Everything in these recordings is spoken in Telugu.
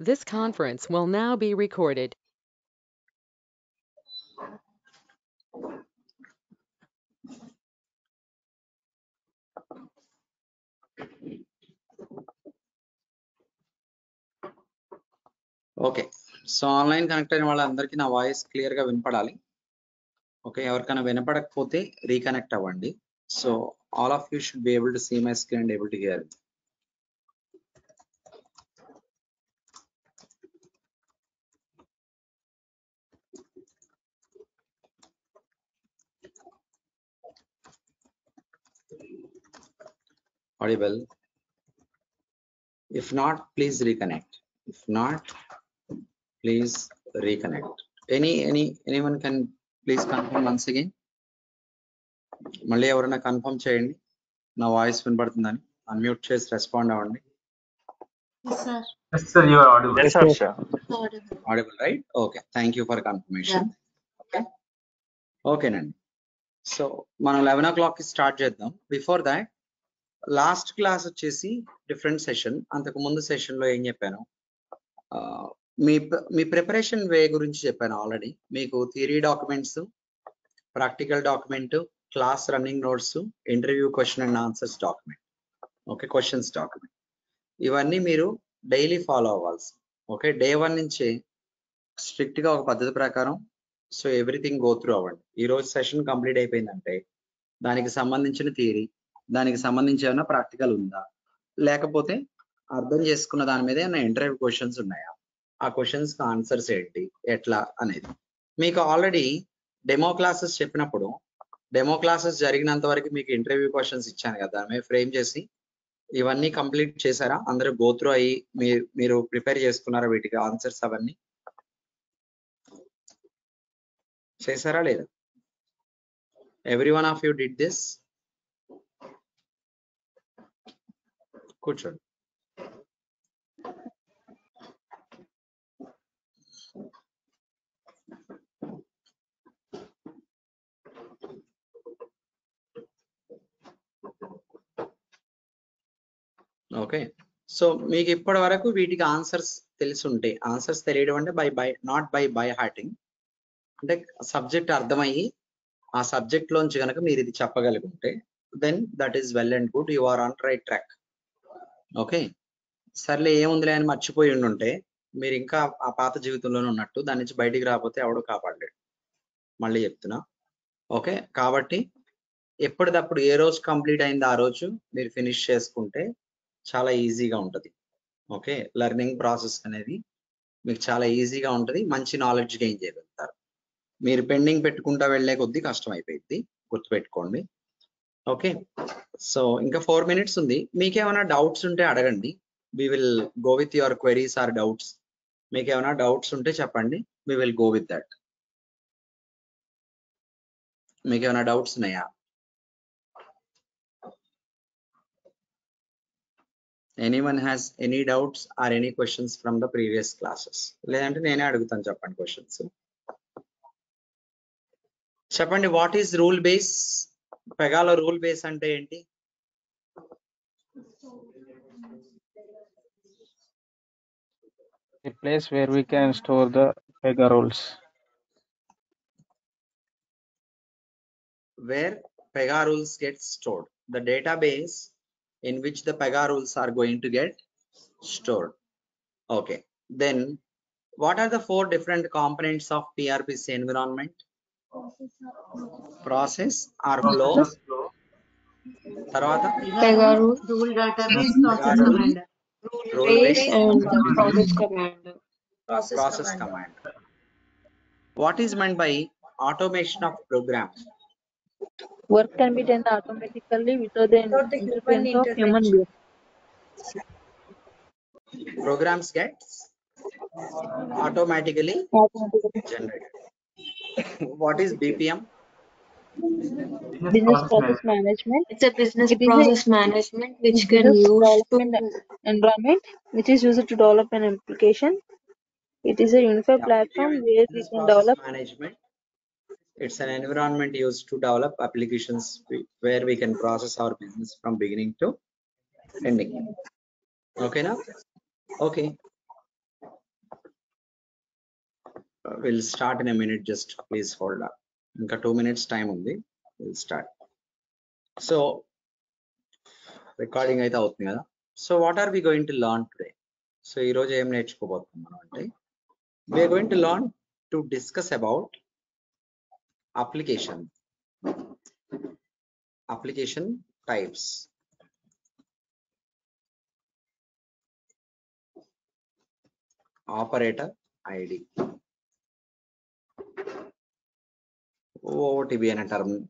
This conference will now be recorded. Okay. So online connect అయిన వాళ్ళందరికీ నా వాయిస్ క్లియర్ గా వినపడాలి. ఓకే, ఎవరికైనా వినపడకపోతే రీకనెక్ట్ అవ్వండి. So all of you should be able to see my screen and able to hear. Audible? If not, please reconnect. If not, please reconnect. Anyone can please confirm once again. మళ్ళీ ఎవరైనా కన్ఫర్మ్ చేయండి నా వాయిస్ వినపడుతుందని. అన్మ్యూట్ చేసి రెస్పాండ్ అవ్వండి. Yes, sir, you are audible. Yes, sir. Audible, right? Okay, thank you for confirmation. Okay, ఓకేనండి. సో మనం 11 o'clock కి స్టార్ట్ చేద్దాం. బిఫోర్ దాట్ లాస్ట్ క్లాస్ వచ్చేసి డిఫరెంట్ సెషన్. అంతకు ముందు సెషన్ లో ఏం చెప్పాను, మీ ప్రిపరేషన్ వే గురించి చెప్పాను ఆల్రెడీ. మీకు theory documents, practical document, class running notes, interview question and answers document, okay, questions document, ఇవన్నీ మీరు డైలీ ఫాలో అవ్వాల్సి. ఓకే, డే 1 నుంచే స్ట్రిక్ట్ గా ఒక పద్ధతి ప్రకారం సో ఎవ్రీథింగ్ గో త్రూ అవ్వండి. ఈ రోజు సెషన్ కంప్లీట్ అయిపోయిందంటే దానికి సంబంధించిన థియరీ, దానికి సంబంధించి ఏమైనా ప్రాక్టికల్ ఉందా, లేకపోతే అర్థం చేసుకున్న దాని మీద ఏమైనా ఇంటర్వ్యూ క్వశ్చన్స్ ఉన్నాయా, ఆ క్వశ్చన్స్ కి ఆన్సర్స్ ఏంటి, ఎట్లా అనేది మీకు ఆల్రెడీ డెమో క్లాసెస్ చెప్పినప్పుడు, డెమో క్లాసెస్ జరిగినంత వరకు మీకు ఇంటర్వ్యూ క్వశ్చన్స్ ఇచ్చాను కదా, దాని మీద ఫ్రేమ్ చేసి ఇవన్నీ కంప్లీట్ చేశారా? అందరూ గో త్రూ అయ్యి మీరు ప్రిపేర్ చేసుకున్నారా? వీటికి ఆన్సర్స్ అవన్నీ చేశారా లేదా? Every one of you did this? కూర్చోండి. ఓకే, సో మీకు ఇప్పటి వరకు వీటికి ఆన్సర్స్ తెలిసి ఉంటే, ఆన్సర్స్ తెలియడం అంటే నాట్ బై హార్టింగ్, అంటే సబ్జెక్ట్ అర్థమయ్యి ఆ సబ్జెక్ట్ లోంచి కనుక మీరు ఇది చెప్పగలుగుంటే then that is well and good, you are on right track. Okay, సర్లే ఏముందిలే అని మర్చిపోయి ఉండుంటే మీరు ఇంకా ఆ పాత జీవితంలోనే ఉన్నట్టు, దాని నుంచి బయటికి రాకపోతే ఎవడో కాపాడలేడు. మళ్ళీ చెప్తున్నా. ఓకే, కాబట్టి ఎప్పటిదప్పుడు ఏ రోజు కంప్లీట్ అయిందో ఆ రోజు మీరు ఫినిష్ చేసుకుంటే చాలా ఈజీగా ఉంటుంది. ఓకే, లెర్నింగ్ ప్రాసెస్ అనేది మీకు చాలా ఈజీగా ఉంటుంది, మంచి నాలెడ్జ్ గెయిన్ చేయగలుగుతారు. మీరు పెండింగ్ పెట్టుకుంటా వెళ్లే కొద్దీ కష్టం అయిపోయింది, గుర్తుపెట్టుకోండి. ఓకే, సో ఇంకా 4 minutes ఉంది. మీకేమైనా డౌట్స్ ఉంటే అడగండి. We will go with your queries or doubts. మీకు ఏమైనా డౌట్స్ ఉంటే చెప్పండి, we will go with that. మీకు ఏమైనా డౌట్స్ ఉన్నాయా? Anyone has any doubts or any questions from the previous classes? లేదంటే నేనే అడుగుతాను, చెప్పండి క్వశ్చన్స్. చెప్పండి, వాట్ ఈస్ రూల్ బేస్? పెగాలో రూల్ బేస్ అంటే ఏంటి? A place where we can store the Pega rules. Where Pega rules get stored. The database in which the Pega rules are going to get stored. Okay, then what are the 4 different components of PRPC environment? Process or flow, tarvata Pega rule, rule database, Pega process rule, command, rule base, and process command. process command. What is meant by automation of program? Work can be done automatically without the interference of human being. Programs get automatically generated. What is BPM? Business process management. it's a business It is process management which It can is use to development environment which is used to develop an application. It is a unified platform where we Business can process develop. management. It's an environment used to develop applications where we can process our business from beginning to ending. Okay, now? Okay. We'll start in a minute, just please hold up. Inka 2 minutes time undi, we'll start. So recording aitha avutundi kada. So what are we going to learn today? So ee roju em నేర్చుకోబోతున్నాం అంటే we are going to learn to discuss about application types. Operator ID, OOTB అనే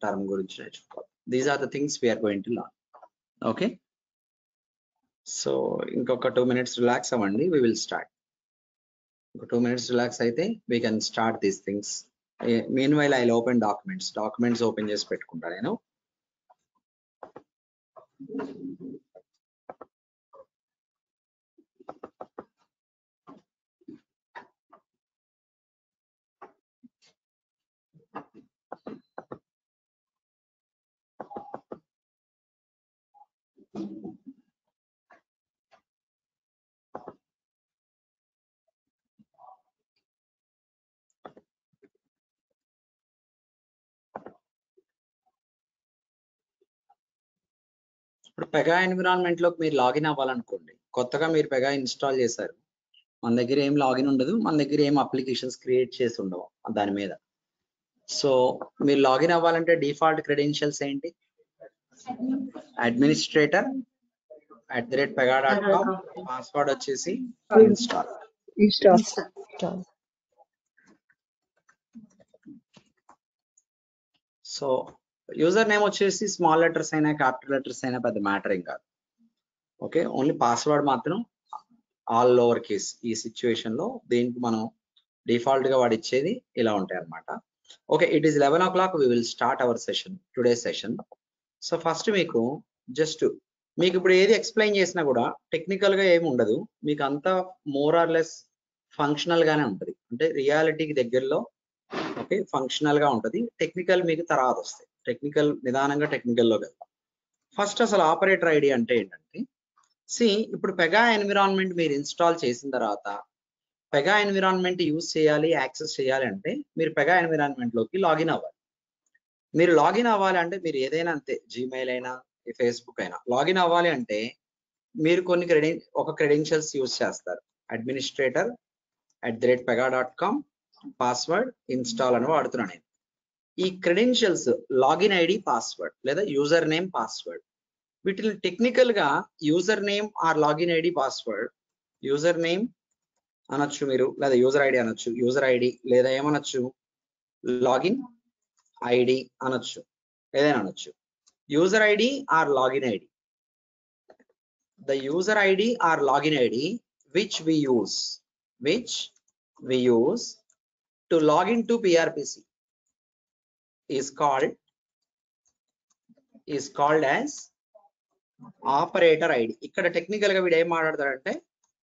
term గురించి నేర్చుకోవాలి. These are the things we are going to learn. Okay, so ఇంకొక 2 minutes relax అవ్వండి, we will start. ఇంకొక 2 minutes relax అయితే we can start these things. Meanwhile I'll open documents open చేసి పెట్టుకుంటా నేను. ఇప్పుడు పెగా ఎన్విరాన్మెంట్ లోకి మీరు లాగిన్ అవ్వాలనుకోండి, కొత్తగా మీరు పెగా ఇన్స్టాల్ చేశారు, మన దగ్గర ఏం లాగిన్ ఉండదు, మన దగ్గర ఏం అప్లికేషన్స్ క్రియేట్ చేసి ఉండవు దాని మీద. సో మీరు లాగిన్ అవ్వాలంటే డిఫాల్ట్ క్రెడెన్షియల్స్ ఏంటి? administrator@pega.com, పాస్వర్డ్ వచ్చేసి ఇన్స్టాల్. సో యూజర్ నేమ్ వచ్చేసి స్మాల్ లెటర్స్ అయినా క్యాపిటల్ లెటర్స్ అయినా పెద్ద మ్యాటర్ ఏం కాదు. ఓకే, ఓన్లీ పాస్వర్డ్ మాత్రం ఆల్ లోవర్ కేస్. ఈ సిచ్యువేషన్ లో దీనికి మనం డిఫాల్ట్ గా వాడి ఇచ్చేది ఇలా ఉంటాయి అన్నమాట. Okay, it is 11 o'clock, we will start our session, today's session. So first మీకు ఇప్పుడు ఏది ఎక్స్ప్లెయిన్ చేసినా కూడా టెక్నికల్ గా ఏమి ఉండదు, మీకు అంతా మోర్ ఆర్ లెస్ ఫంక్షనల్ గానే ఉంటది, అంటే రియాలిటీకి దగ్గరలో. ఓకే, ఫంక్షనల్ గా ఉంటది, టెక్నికల్ మీకు తర్వాత వస్తాయి. టెక్నికల్ నిదానంగా టెక్నికల్లోకి వెళ్తాం. ఫస్ట్ అసలు ఆపరేటర్ ఐడి అంటే ఏంటంటే, ఇప్పుడు పెగా ఎన్విరాన్మెంట్ మీరు ఇన్స్టాల్ చేసిన తర్వాత పెగా ఎన్విరాన్మెంట్ యూజ్ చేయాలి, యాక్సెస్ చేయాలి అంటే మీరు పెగా ఎన్విరాన్మెంట్ లోకి లాగిన్ అవ్వాలి. మీరు లాగిన్ అవ్వాలి అంటే మీరు ఏదైనా అంతే, జీమెయిల్ అయినా ఫేస్బుక్ అయినా లాగిన్ అవ్వాలి అంటే మీరు కొన్ని క్రెడెన్షియల్స్ యూజ్ చేస్తారు. administrator@pega.com, పాస్వర్డ్ ఇన్స్టాల్ అని వాడుతున్నాను నేను. ఈ క్రెడెన్షియల్స్ లాగిన్ ఐడి పాస్వర్డ్ లేదా యూజర్ నేమ్ పాస్వర్డ్, వీటిని టెక్నికల్ గా user name or login ID password, user name అనొచ్చు మీరు, లేదా యూజర్ ఐడి అనొచ్చు, యూజర్ ఐడి లేదా ఏమనొచ్చు లాగిన్ ఐడి అనొచ్చు, ఏదైనా అనొచ్చు. User ID or login ID, the user ID or login ID which we use to log into PRPC is called as operator ID. ఇక్కడ టెక్నికల్ గా వీడు ఏం మాట్లాడతాడంటే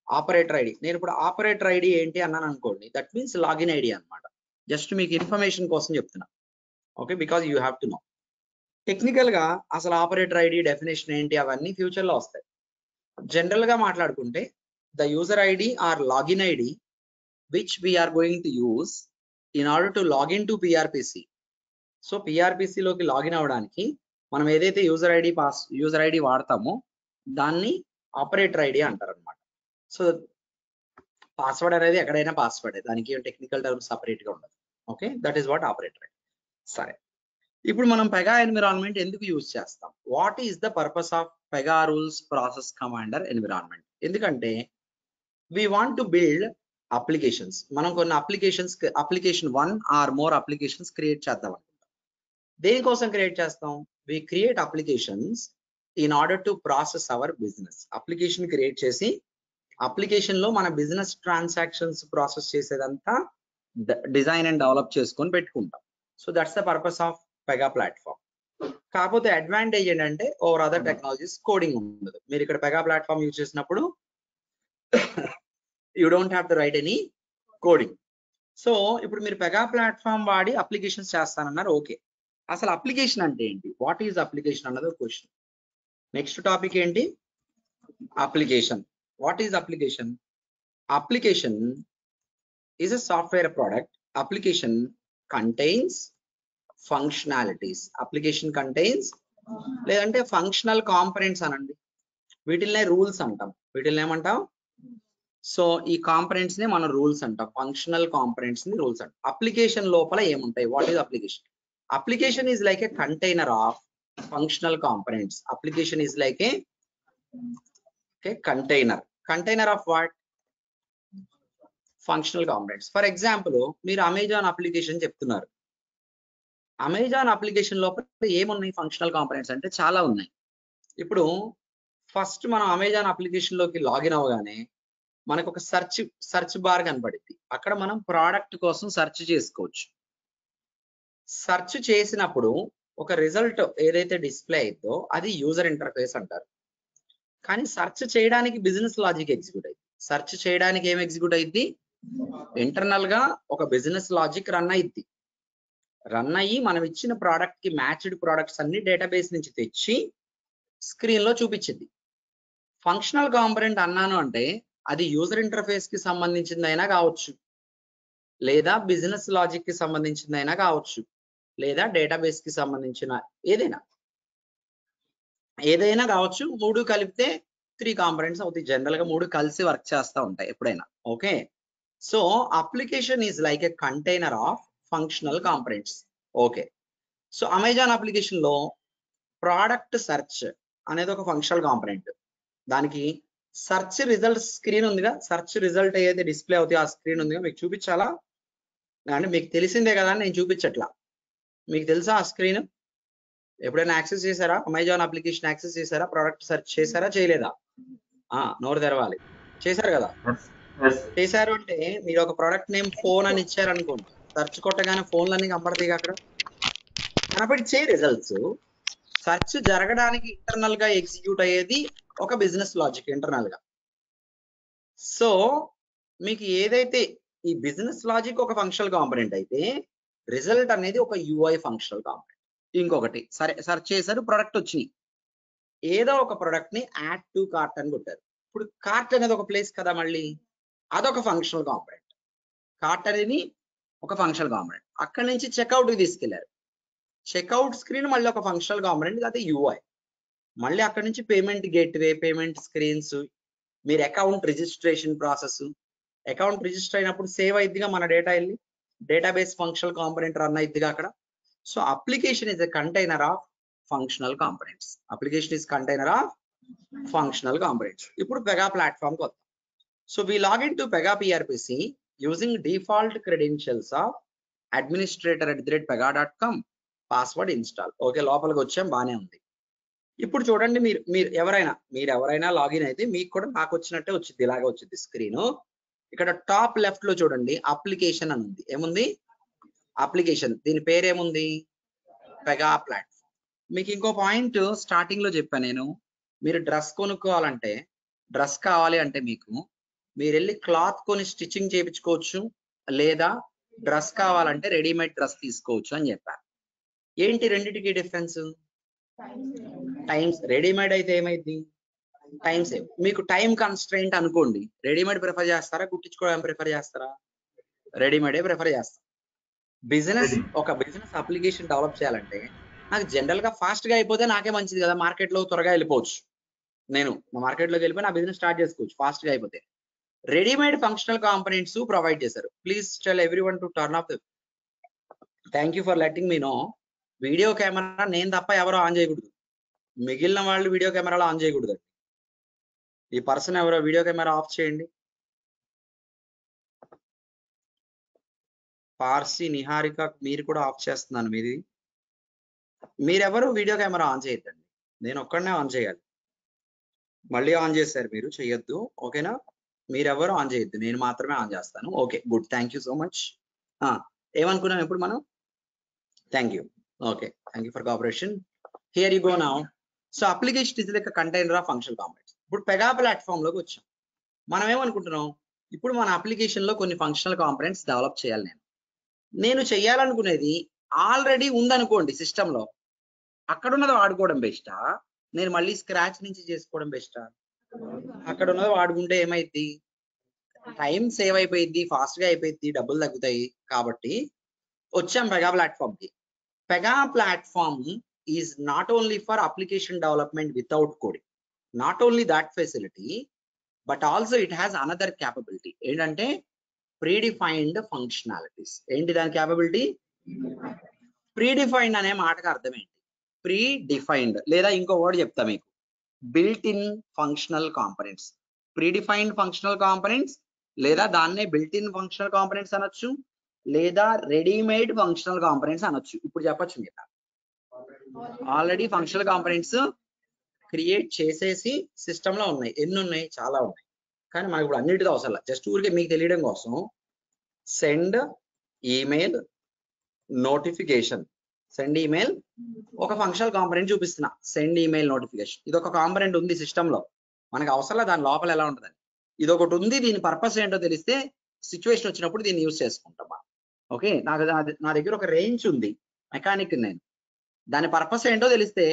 ఆపరేటర్ ఐడి. నేను ఇప్పుడు ఆపరేటర్ ఐడి ఏంటి అన్నాను అనుకోండి, దట్ మీన్స్ లాగిన్ ఐడి అన్నమాట. జస్ట్ మీకు ఇన్ఫర్మేషన్ కోసం చెప్తున్నా. Okay, because you have to know. Technical గా అసలు ఆపరేటర్ ఐడి డెఫినేషన్ ఏంటి అవన్నీ ఫ్యూచర్ లో వస్తాయి. జనరల్ గా మాట్లాడుకుంటే the user ID or login ID which we're going to use in order to login to PRPC. So పిఆర్పిసిలోకి లాగిన్ అవ్వడానికి మనం ఏదైతే యూజర్ ఐడి వాడతామో దాన్ని ఆపరేటర్ ఐడి అంటారు అనమాట. సో పాస్వర్డ్ అనేది ఎక్కడైనా పాస్వర్డ్, దానికి టెక్నికల్ టర్మ్ సపరేట్ గా ఉండదు. Okay, that is what operator ID. సరే, ఇప్పుడు మనం పెగా ఎన్విరాన్మెంట్ ఎందుకు యూజ్ చేస్తాం? What is the purpose of Pega rules process commander environment? ఎందుకంటే we want to build applications. మనం కొన్ని application 1 or more applications create చేద్దాం అనుకుంటాం. దేనికోసం క్రియేట్ చేస్తాం? we create applications in order to process our business. Application create చేసి అప్లికేషన్ లో మన బిజినెస్ ట్రాన్సాక్షన్స్ ప్రాసెస్ చేసేదంతా డిజైన్ అండ్ డెవలప్ చేసుకొని పెట్టుకుంటాం. So that's the purpose of Pega platform. కాకపోతే అడ్వాంటేజ్ ఏంటంటే ఓవర్ అదర్ టెక్నాలజీస్ కోడింగ్ ఉండదు. మీరు ఇక్కడ పెగా ప్లాట్ఫామ్ యూజ్ చేసినప్పుడు you don't have to right any coding. So ఇప్పుడు మీరు పెగా ప్లాట్ఫామ్ వాడి అప్లికేషన్స్ చేస్తానన్నారు. ఓకే, అసలు అప్లికేషన్ అంటే ఏంటి? వాట్ ఈజ్ అప్లికేషన్ అన్నది క్వశ్చన్. నెక్స్ట్ టాపిక్ ఏంటి? Application. What is application? Application is a software product application contains functionalities. Application contains లేదంటే ఫంక్షనల్ కాంపనెంట్స్ అనండి. వీటిల్నే రూల్స్ అంటాం. వీటిల్ని ఏమంటాం? సో ఈ కాంపనెంట్స్ ని మనం రూల్స్ అంటాం. ఫంక్షనల్ కాంపనెంట్స్ ని రూల్స్ అంటాం. అప్లికేషన్ లోపల ఏముంటాయి? What is application? Application is like a container of functional components. Application is like a container. Container of what? Functional components. For example, మీరు అమెజాన్ అప్లికేషన్ చెప్తున్నారు. అమెజాన్ అప్లికేషన్ లోపల ఏమున్నాయి ఫంక్షనల్ కాంపోనెంట్స్ అంటే చాలా ఉన్నాయి. ఇప్పుడు ఫస్ట్ మనం అమెజాన్ అప్లికేషన్ లోకి లాగిన్ అవ్వగానే మనకు ఒక సెర్చ్ బార్ కనబడుద్ది. అక్కడ మనం ప్రోడక్ట్ కోసం సెర్చ్ చేసుకోవచ్చు. సెర్చ్ చేసినప్పుడు ఒక రిజల్ట్ ఏదైతే డిస్ప్లే అయిద్దో అది యూజర్ ఇంటర్ఫేస్ అంటారు. కానీ సెర్చ్ చేయడానికి బిజినెస్ లాజిక్ ఎగ్జిక్యూట్ అయింది. సెర్చ్ చేయడానికి ఏం ఎగ్జిక్యూట్ అయింది? ఇంటర్నల్ గా ఒక బిజినెస్ లాజిక్ రన్ అయింది. రన్ అయ్యి మనం ఇచ్చిన ప్రోడక్ట్ కి మ్యాచ్డ్ ప్రోడక్ట్స్ అన్ని డేటాబేస్ నుంచి తెచ్చి స్క్రీన్ లో చూపించింది. ఫంక్షనల్ కాంపోనెంట్ అన్నాను అంటే అది యూజర్ ఇంటర్ఫేస్ కి సంబంధించిందైనా కావచ్చు, లేదా బిజినెస్ లాజిక్ కి సంబంధించిందైనా కావచ్చు, లేదా డేటాబేస్ కి సంబంధించిన ఏదైనా కావచ్చు. మూడు కలిపితే 3 కాంపోనెంట్స్ అవుతాయి. జనరల్ గా 3 కలిసి వర్క్ చేస్తూ ఉంటాయి ఎప్పుడైనా. Okay, so application is like a container of functional components. Okay, so Amazon application లో ప్రోడక్ట్ సెర్చ్ అనేది ఒక ఫంక్షనల్ కాంపోనెంట్. దానికి సెర్చ్ రిజల్ట్ స్క్రీన్ ఉందిగా, సెర్చ్ రిజల్ట్ ఏదైతే డిస్ప్లే అవుతాయి ఆ స్క్రీన్ ఉందిగా, మీకు చూపించాలా అంటే మీకు తెలిసిందే కదా అని నేను చూపించట్లా. మీకు తెలుసా ఆ స్క్రీన్? ఎప్పుడైనా యాక్సెస్ చేశారా? అమెజాన్ అప్లికేషన్ యాక్సెస్ చేశారా? ప్రోడక్ట్ సెర్చ్ చేశారా? చేయలేదా? నోరు తెరవాలి. చేశారు కదా? చేశారు అంటే మీరు ఒక ప్రోడక్ట్ నేమ్ ఫోన్ అని ఇచ్చారు అనుకోండి, సెర్చ్ కొట్టగానే ఫోన్లన్నీ కనబడతాయి అక్కడ, కనపడిచ్చే రిజల్ట్స్. సెర్చ్ జరగడానికి ఇంటర్నల్ గా ఎగ్జిక్యూట్ అయ్యేది ఒక బిజినెస్ లాజిక్ ఇంటర్నల్ గా. సో మీకు ఏదైతే ఈ బిజినెస్ లాజిక్ ఒక ఫంక్షనల్ కాంపోనెంట్ అయితే రిజల్ట్ అనేది ఒక యూఐ ఫంక్షనల్ కాంపోనెంట్. ఇంకొకటి సరే సెర్చ్ చేశారు, ప్రొడక్ట్ వచ్చినాయి, ఏదో ఒక ప్రొడక్ట్ ని యాడ్ టు కార్ట్ అని కొట్టారు. ఇప్పుడు కార్ట్ అనేది ఒక ప్లేస్ కదా, మళ్ళీ అదొక ఫంక్షనల్ కాంపోనెంట్. కార్ట్ అనేది ఒక ఫంక్షనల్ కాంపోనెంట్. అక్కడి నుంచి చెక్అవుట్ కి తీసుకెళ్లారు, చెక్అవుట్ స్క్రీన్ మళ్ళీ ఒక ఫంక్షనల్ కాంపోనెంట్, అదే యూఐ. మళ్ళీ అక్కడి నుంచి పేమెంట్ గేట్వే, పేమెంట్ స్క్రీన్స్, మీరు account registration process, account register అయినప్పుడు సేవ్ అయిద్దిగా మన డేటా వెళ్ళి డేటాబేస్ ఫంక్షనల్ కాంపోనెంట్ రన్ అయిద్దిగా అక్కడ. So application is a container of functional components. Application is container of functional components. ఇప్పుడు పెగా ప్లాట్ఫామ్ కి వద్దాం. So we login to Pega PRPC using default credentials of administrator@pega.com, password install. Okay, లోపలికి వచ్చాం, బానే ఉంది. ఇప్పుడు చూడండి, మీరు ఎవరైనా లాగిన్ అయితే మీకు కూడా నాకు వచ్చినట్టే వచ్చింది, ఇలాగే వచ్చింది స్క్రీన్. ఇక్కడ టాప్ లెఫ్ట్ లో చూడండి అప్లికేషన్ అని ఉంది. ఏముంది? అప్లికేషన్. దీని పేరేముంది? Pega platform. మీకు ఇంకో పాయింట్ స్టార్టింగ్ లో చెప్పాను నేను, మీరు డ్రెస్ కొనుక్కోవాలంటే, డ్రెస్ కావాలి అంటే మీరు వెళ్ళి క్లాత్ కొని స్టిచ్చింగ్ చేయించుకోవచ్చు, లేదా డ్రెస్ కావాలంటే రెడీమేడ్ డ్రెస్ తీసుకోవచ్చు అని చెప్పాను. ఏంటి రెండింటికి డిఫరెన్స్? టైమ్స్. రెడీమేడ్ అయితే ఏమైంది? Time save. మీకు టైం కన్స్ట్రెయింట్ అనుకోండి, రెడీమేడ్ ప్రిఫర్ చేస్తారా, కుట్టించుకోవడం ప్రిఫర్ చేస్తారా? రెడీమేడే ప్రిఫర్ చేస్తాం. ఒక బిజినెస్ అప్లికేషన్ డెవలప్ చేయాలంటే నాకు జనరల్ గా ఫాస్ట్ గా అయిపోతే నాకే మంచిది కదా, మార్కెట్ లో త్వరగా వెళ్ళిపోవచ్చు. నేను మార్కెట్ లోకి వెళ్ళిపోయి నా బిజినెస్ స్టార్ట్ చేసుకోవచ్చు ఫాస్ట్ గా అయిపోతే. రెడీమేడ్ ఫంక్షనల్ కాంపోనెంట్స్ ప్రొవైడ్ చేశారు. Please tell everyone to turn off. Thank you for letting me know. Video camera నేను తప్ప ఎవరో ఆన్ చేయకూడదు, మిగిలిన వాళ్ళు వీడియో కెమెరాలో ఆన్ చేయకూడదు. ఈ పర్సన్ ఎవరో వీడియో కెమెరా ఆఫ్ చేయండి. పార్సి, నిహారిక మీరు కూడా ఆఫ్ చేస్తున్నాను మీది. మీరెవరు వీడియో కెమెరా ఆన్ చేయొద్దండి, నేను ఒక్కడనే ఆన్ చేయాలి. మళ్ళీ ఆన్ చేశారు మీరు, చేయొద్దు. ఓకేనా? మీరెవరు ఆన్ చేయొద్దు, నేను మాత్రమే ఆన్ చేస్తాను. Okay, good, thank you so much. ఏమనుకున్నాం ఇప్పుడు మనం? Thank you. Okay, thank you for cooperation. Here you go now. So application is like container of functional components. ఇప్పుడు పెగా ప్లాట్ఫామ్ లోకి వచ్చాం. మనం ఏమనుకుంటున్నాం, ఇప్పుడు మన అప్లికేషన్ లో కొన్ని ఫంక్షనల్ కాంపోనెంట్స్ డెవలప్ చేయాలి. నేను చెయ్యాలనుకునేది ఆల్రెడీ ఉందనుకోండి సిస్టమ్ లో, అక్కడ ఉన్నది వాడుకోవడం బెస్టా, నేను మళ్ళీ స్క్రాచ్ నుంచి చేసుకోవడం బెస్టా? అక్కడ ఉన్నది వాడుకుంటే ఏమైంది? టైం సేవ్ అయిపోయింది, ఫాస్ట్ గా అయిపోయింది, డబ్బులు తగ్గుతాయి కాబట్టి వచ్చాం పెగా ప్లాట్ఫామ్ కి. Pega platform is not only for application development without coding, not only that facility, but also it has another capability. ఏంటంటే ప్రీడిఫైన్డ్ ఫంక్షనాలిటీస్. ఏంటి దాని క్యాపబిలిటీ? ప్రీడిఫైన్డ్ అనే మాటకు అర్థం ఏంటి? ప్రీడిఫైన్డ్ లేదా ఇంకో వర్డ్ చెప్తా మీకు, built in functional components. Predefined functional components లేదా దాన్నే బిల్ట్ ఇన్ ఫంక్షనల్ కాంపనెంట్స్ అనొచ్చు, లేదా రెడీమేడ్ ఫంక్షనల్ కాంపనెంట్స్ అనొచ్చు. ఇప్పుడు చెప్పొచ్చు మీరు, ఆల్రెడీ ఫంక్షనల్ కాంపనెంట్స్ క్రియేట్ చేసేసి సిస్టమ్ లో ఉన్నాయి. ఎన్ని ఉన్నాయి? చాలా ఉన్నాయి. కానీ మనకి ఇప్పుడు అన్నిటితో అవసరం లేదు, జస్ట్ ఊరికే మీకు తెలియడం కోసం send email notification. Send email ఒక ఫంక్షనల్ కాంపనెంట్ చూపిస్తున్నా, సెండ్ ఈమెయిల్ నోటిఫికేషన్. ఇది ఒక కాంపనెంట్ ఉంది సిస్టమ్ లో, మనకు అవసరం దాని లోపల ఎలా ఉంటుందని. ఇది ఒకటి ఉంది, దీని పర్పస్ ఏంటో తెలిస్తే సిచ్యువేషన్ వచ్చినప్పుడు దీన్ని యూజ్ చేసుకుంటామా. ఓకే, నాకు నా దగ్గర ఒక రేంజ్ ఉంది, మెకానిక్ నేను, దాని పర్పస్ ఏంటో తెలిస్తే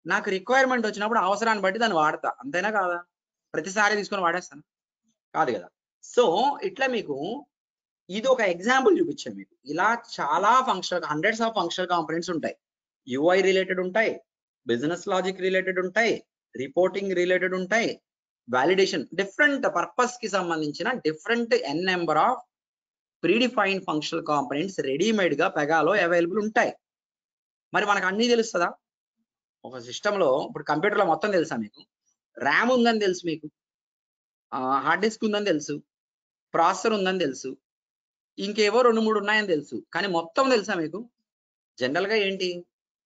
నాకు రిక్వైర్మెంట్ వచ్చినప్పుడు అవసరాన్ని బట్టి దాన్ని వాడతా, అంతేనా కాదా? ప్రతిసారి తీసుకొని వాడేస్తాను కాదు కదా. సో ఇట్లా మీకు ఇది ఒక ఎగ్జాంపుల్ చూపించాను మీకు. ఇలా చాలా హండ్రెడ్స్ ఆఫ్ ఫంక్షనల్ కాంపనెంట్స్ ఉంటాయి. యూఐ రిలేటెడ్ ఉంటాయి, బిజినెస్ లాజిక్ రిలేటెడ్ ఉంటాయి, రిపోర్టింగ్ రిలేటెడ్ ఉంటాయి, వాలిడేషన్, డిఫరెంట్ పర్పస్ కి సంబంధించిన different N number of predefined functional components readymade గా పెగాలో అవైలబుల్ ఉంటాయి. మరి మనకు అన్ని తెలుస్తుందా? ఒక సిస్టమ్ లో ఇప్పుడు కంప్యూటర్ లో మొత్తం తెలుసా మీకు? ర్యామ్ ఉందని తెలుసు మీకు, హార్డ్ డిస్క్ ఉందని తెలుసు, ప్రాసెసర్ ఉందని తెలుసు, ఇంకేవో 2-3 ఉన్నాయని తెలుసు, కానీ మొత్తం తెలుసా మీకు? జనరల్ గా ఏంటి,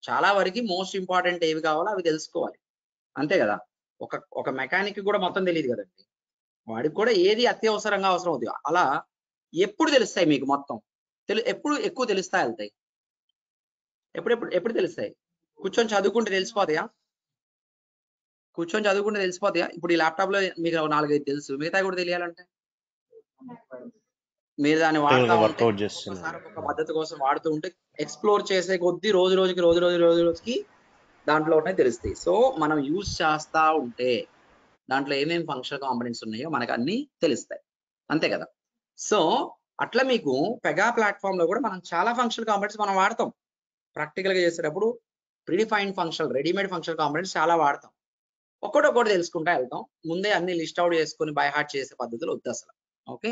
చాలా వరకు మోస్ట్ ఇంపార్టెంట్ ఏవి కావాలో అవి తెలుసుకోవాలి, అంతే కదా. ఒక మెకానిక్ కూడా మొత్తం తెలియదు కదండి, వాడికి కూడా ఏది అత్యవసరంగా అవసరం అవుతుంది. అలా ఎప్పుడు తెలుస్తాయి మీకు మొత్తం? ఎప్పుడు ఎక్కువ తెలుస్తాయి, వెళ్తాయి ఎప్పుడు తెలుస్తాయి? కూర్చొని చదువుకుంటే తెలిసిపోతాయా? కూర్చొని చదువుకుంటే తెలిసిపోతాయా? ఇప్పుడు ఈ ల్యాప్టాప్ లో మీకు 4-5 తెలుసు, మిగతా కూడా తెలియాలంటే మీరు దాన్ని వాడుతూ ఉంటే, ఒకసారి ఒక పద్ధతి కోసం వాడుతూ ఉంటే, ఎక్స్ప్లోర్ చేసే కొద్దీ రోజు రోజుకి దాంట్లో ఉన్నాయి తెలుస్తాయి. సో మనం యూజ్ చేస్తా ఉంటే దాంట్లో ఏమేమి ఫంక్షనల్ కాంపనెంట్స్ ఉన్నాయో మనకు అన్ని తెలుస్తాయి, అంతే కదా. సో అట్లా మీకు పెగా ప్లాట్ఫామ్ లో కూడా మనం చాలా ఫంక్షనల్ కాంపనెంట్స్ మనం వాడతాం. ప్రాక్టికల్ గా చేసేటప్పుడు predefined functional, readymade functional components చాలా వాడతాం. ఒక్కటి తెలుసుకుంటా వెళ్తాం, ముందే అన్ని లిస్ట్ అవుట్ చేసుకొని బై హార్ట్ చేసే పద్ధతులు వద్దు అసలు. ఓకే,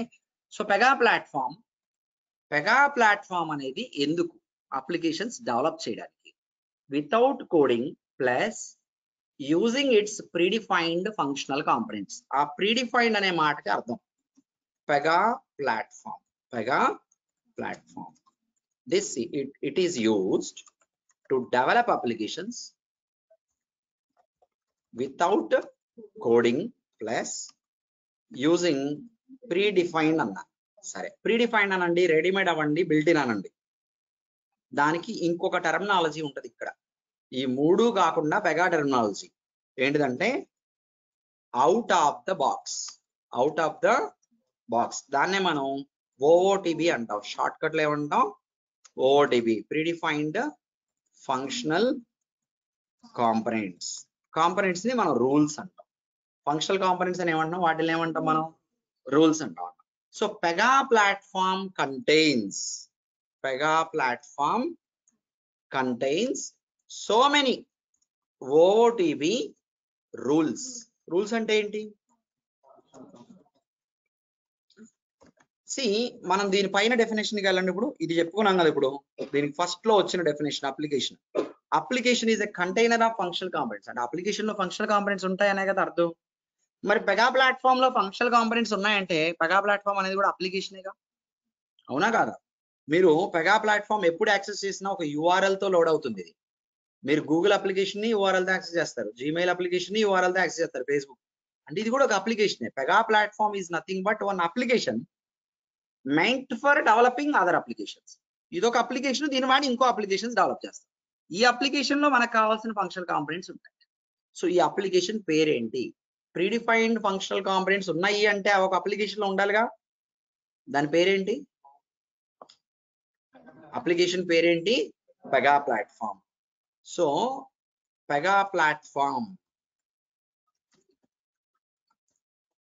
సో పెగా ప్లాట్ఫామ్ అనేది ఎందుకు? అప్లికేషన్స్ డెవలప్ చేయడానికి without coding plus using it's predefined functional components. ఆ ప్రీడిఫైన్డ్ అనే మాటకి అర్థం Pega platform. This it is used to develop applications without coding plus using predefined అన్న. సరే, ప్రీడిఫైన్డ్ అనండి, రెడీమేడ్ అవ్వండి, బిల్ట్ ఇన్ అనండి, దానికి ఇంకొక టెర్మినాలజీ ఉంటుంది ఇక్కడ. ఈ మూడు కాకుండా పెగా టెర్మినాలజీ ఏంటిదంటే అవుట్ ఆఫ్ ద బాక్స్. దాన్నే మనం ఓఓటిబి అంటాం, షార్ట్ కట్ లో ఏమంటాం? ఓఓటిబి, ప్రీడిఫైన్డ్ ఫంక్షనల్ కాంపనెంట్స్ ని మనం రూల్స్ అంటాం. ఫంక్షనల్ కాంపనెంట్స్ అని ఏమంటాం? వాటిని ఏమంటాం మనం? రూల్స్ అంటాం. So Pega platform contains so many OOTB rules. అంటే ఏంటి? మనం దీనిపైన డెఫినేషన్కి వెళ్ళండి. ఇప్పుడు ఇది చెప్పుకున్నాం కదా, ఇప్పుడు దీనికి ఫస్ట్ లో వచ్చిన definition application is a container of functional components. అంటే అప్లికేషన్ లో ఫంక్షనల్ కాంపనెంట్స్ ఉంటాయనే కదా అర్థం. మరి పెగా ప్లాట్ఫామ్ లో ఫంక్షనల్ కాంపనెంట్స్ ఉన్నాయంటే పెగా ప్లాట్ఫామ్ అనేది కూడా అప్లికేషనేగా, అవునా కాదా? మీరు పెగా ప్లాట్ఫామ్ ఎప్పుడు యాక్సెస్ చేసినా ఒక URL తో లోడ్ అవుతుంది. ఇది మీరు గూగుల్ అప్లికేషన్ ని URL తో యాక్సెస్ చేస్తారు, జీమెయిల్ అప్లికేషన్ ని URL తో యాక్సెస్ చేస్తారు, ఫేస్బుక్ అంటే ఇది కూడా ఒక application. Pega platform is nothing but one application meant for developing other applications. ఇది ఒక అప్లికేషన్, దీని వాడి ఇంకో అప్లికేషన్స్ డెవలప్ చేస్తారు. ఈ అప్లికేషన్ లో మనకు కావాల్సిన ఫంక్షనల్ కాంపనెంట్స్ ఉంటాయి. సో ఈ అప్లికేషన్ పేరేంటి? ప్రీడిఫైన్డ్ ఫంక్షనల్ కాంపనెంట్స్ ఉన్నాయి అంటే ఒక అప్లికేషన్ లో ఉండాలిగా, దాని పేరేంటి? అప్లికేషన్ పేరేంటి? Pega platform. So Pega platform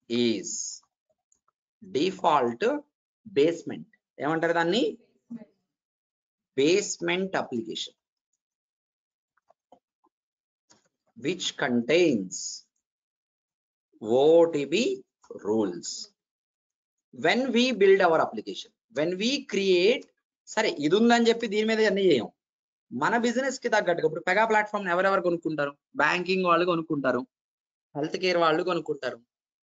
is default basement, ఏమంటారు దాన్ని? Basement application which contains OOTP rules. When we build our application, when we create, సరే ఇది ఉందని చెప్పి దీని మీద అన్ని చేయం, మన బిజినెస్ కి తగ్గట్టుగా. ఇప్పుడు పెగా ప్లాట్ఫామ్ ఎవరెవరు కొనుక్కుంటారు? బ్యాంకింగ్ వాళ్ళు కొనుక్కుంటారు, హెల్త్ కేర్ వాళ్ళు కొనుక్కుంటారు,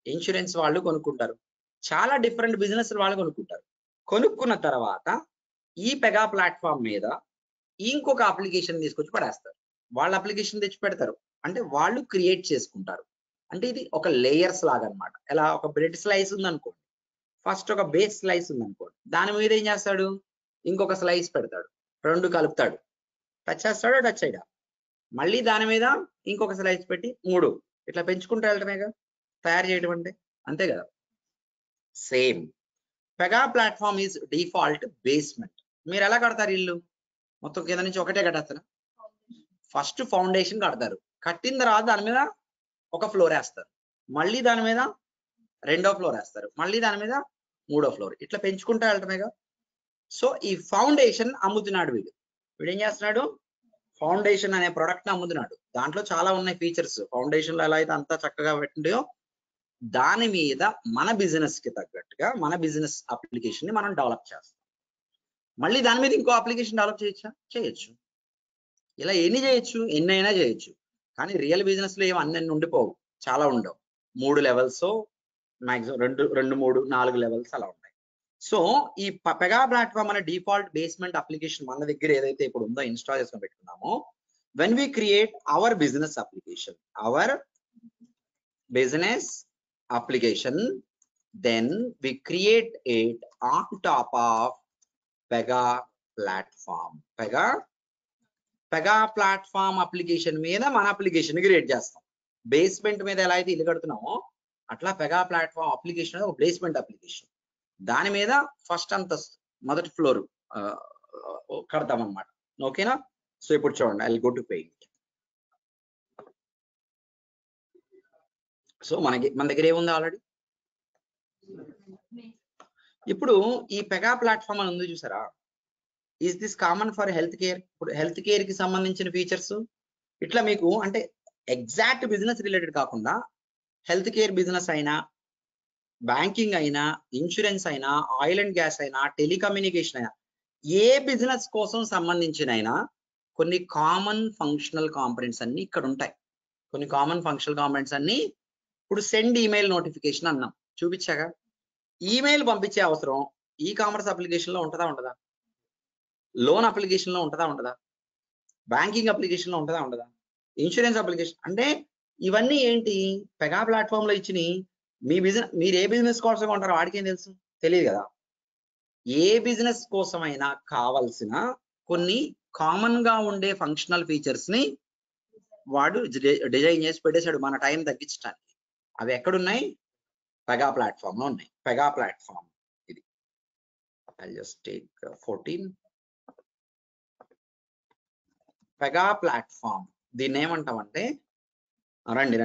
ఇన్సూరెన్స్ వాళ్ళు కొనుక్కుంటారు, చాలా డిఫరెంట్ బిజినెస్ వాళ్ళు కొనుక్కుంటారు. కొనుక్కున్న తర్వాత ఈ పెగా ప్లాట్ఫామ్ మీద ఇంకొక అప్లికేషన్ తీసుకొచ్చి పడేస్తారు. వాళ్ళ అప్లికేషన్ తెచ్చి పెడతారు, అంటే వాళ్ళు క్రియేట్ చేసుకుంటారు. అంటే ఇది ఒక లేయర్స్ లాగా అన్నమాట. ఎలా ఒక బ్రెడ్ స్లైస్ ఉందనుకోండి, ఫస్ట్ ఒక బేస్ స్లైస్ ఉందనుకోండి, దాని మీద ఏం చేస్తాడు? ఇంకొక స్లైస్ పెడతాడు, రెండు కలుపుతాడు, టచ్ చేస్తాడు, టచ్ అయ్యా, మళ్ళీ దాని మీద ఇంకొక స్లైస్ పెట్టి మూడు, ఇట్లా పెంచుకుంటూ వెళ్ళటమేగా తయారు చేయడం అంటే, అంతే కదా. Same Pega platform is default basement. మీరు ఎలా కడతారు ఇల్లు? మొత్తం కింద నుంచి ఒకటే కట్టేస్తారా? ఫస్ట్ ఫౌండేషన్ కడతారు, కట్టిన తర్వాత దాని మీద ఒక ఫ్లోర్ వేస్తారు, మళ్ళీ దాని మీద రెండో ఫ్లోర్ వేస్తారు, మళ్ళీ దాని మీద మూడో ఫ్లోర్, ఇట్లా పెంచుకుంటూ వెళ్ళటమేగా. సో ఈ ఫౌండేషన్ అమ్ముతున్నాడు వీడు. వీడు ఏం చేస్తున్నాడు? ఫౌండేషన్ అనే ప్రోడక్ట్ ని అమ్ముతున్నాడు. దాంట్లో చాలా ఉన్నాయి ఫీచర్స్. ఫౌండేషన్ లో ఎలా అయితే అంతా చక్కగా పెట్టిండో, దాని మీద మన బిజినెస్ కి తగ్గట్టుగా మన బిజినెస్ అప్లికేషన్ ని మనం డెవలప్ చేస్తాం. మళ్ళీ దాని మీద ఇంకో అప్లికేషన్ డెవలప్ చేయొచ్చా? చేయొచ్చు. ఇలా ఎన్ని చేయొచ్చు? ఎన్నైనా చేయొచ్చు. కానీ రియల్ బిజినెస్ లో ఏమి అన్ని ఉండిపోవు, చాలా ఉండవు. 3 లెవెల్స్ మాక్సిమం 2, 3, 4 లెవెల్స్ అలా ఉంటాయి. సో ఈ పెగా ప్లాట్ఫామ్ అనే డిఫాల్ట్ బేస్మెంట్ అప్లికేషన్ మన దగ్గర ఏదైతే ఇప్పుడు ఉందో ఇన్స్టాల్ చేసుకొని పెట్టుకున్నామో, when we create our business application, then we create it on top of Pega platform. Pega platform application మీద మన అప్లికేషన్ క్రియేట్ చేస్తాం. బేస్మెంట్ మీద ఎలా అయితే ఇల్లు కడుతున్నామో అట్లా పెగా ప్లాట్ఫామ్ అప్లికేషన్ ఒక బేస్మెంట్ అప్లికేషన్. దాని మీద ఫస్ట్ అంతస్తు మొదటి ఫ్లోర్ కడతాం అన్నమాట. ఓకేనా? సో ఇప్పుడు చూడండి, I will go to paint. So మన దగ్గర ఏముంది ఆల్రెడీ. ఇప్పుడు ఈ పెగా ప్లాట్ఫామ్ అని ఉంది చూసారా, is this common for health care? ఇప్పుడు హెల్త్ కేర్ కి సంబంధించిన ఫీచర్స్ ఇట్లా మీకు, అంటే ఎగ్జాక్ట్ బిజినెస్ రిలేటెడ్ కాకుండా హెల్త్ కేర్ బిజినెస్ అయినా, బ్యాంకింగ్ అయినా, ఇన్సూరెన్స్ అయినా, ఆయిల్ అండ్ గ్యాస్ అయినా, టెలికమ్యూనికేషన్ అయినా, ఏ బిజినెస్ కోసం సంబంధించిన అయినా కొన్ని కామన్ ఫంక్షనల్ కాంపనెంట్స్ అన్ని ఇక్కడ ఉంటాయి. కొన్ని కామన్ ఫంక్షనల్ కాంపనెంట్స్ అన్ని. ఇప్పుడు సెండ్ ఈమెయిల్ నోటిఫికేషన్ అన్నాం, చూపించాగా. ఈమెయిల్ పంపించే అవసరం ఈ కామర్స్ అప్లికేషన్ లో ఉంటుందా ఉండదా? లోన్ అప్లికేషన్ లో ఉంటుందా ఉండదా? బ్యాంకింగ్ అప్లికేషన్ లో ఉంటుందా ఉండదా? ఇన్సూరెన్స్ అప్లికేషన్ అంటే ఇవన్నీ ఏంటి? పెగా ప్లాట్ఫామ్ లో ఇచ్చిన మీ బిజినెస్, మీరు ఏ బిజినెస్ కోసం కొంటారో వాడికేం తెలుసు? తెలియదు కదా. ఏ బిజినెస్ కోసమైనా కావాల్సిన కొన్ని కామన్ గా ఉండే ఫంక్షనల్ ఫీచర్స్ ని వాడు డిజైన్ చేసి పెట్టేశాడు మన టైం తగ్గించడానికి. అవి ఎక్కడున్నాయి? పెగా ప్లాట్ఫామ్ లో ఉన్నాయి. పెగా ప్లాట్ఫామ్ ఇది. I'll just take 14. Pega platform దీన్ని ఏమంటామంటే, రండి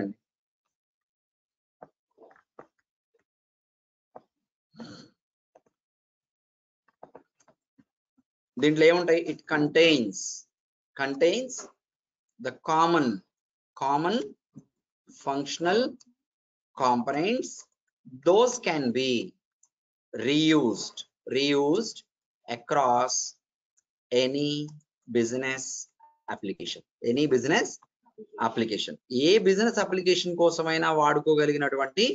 దీంట్లో ఏముంటాయి? It contains the common functional components. Those can be reused across any business application. A business application కోసమైనా వాడుకోగలిగినటువంటి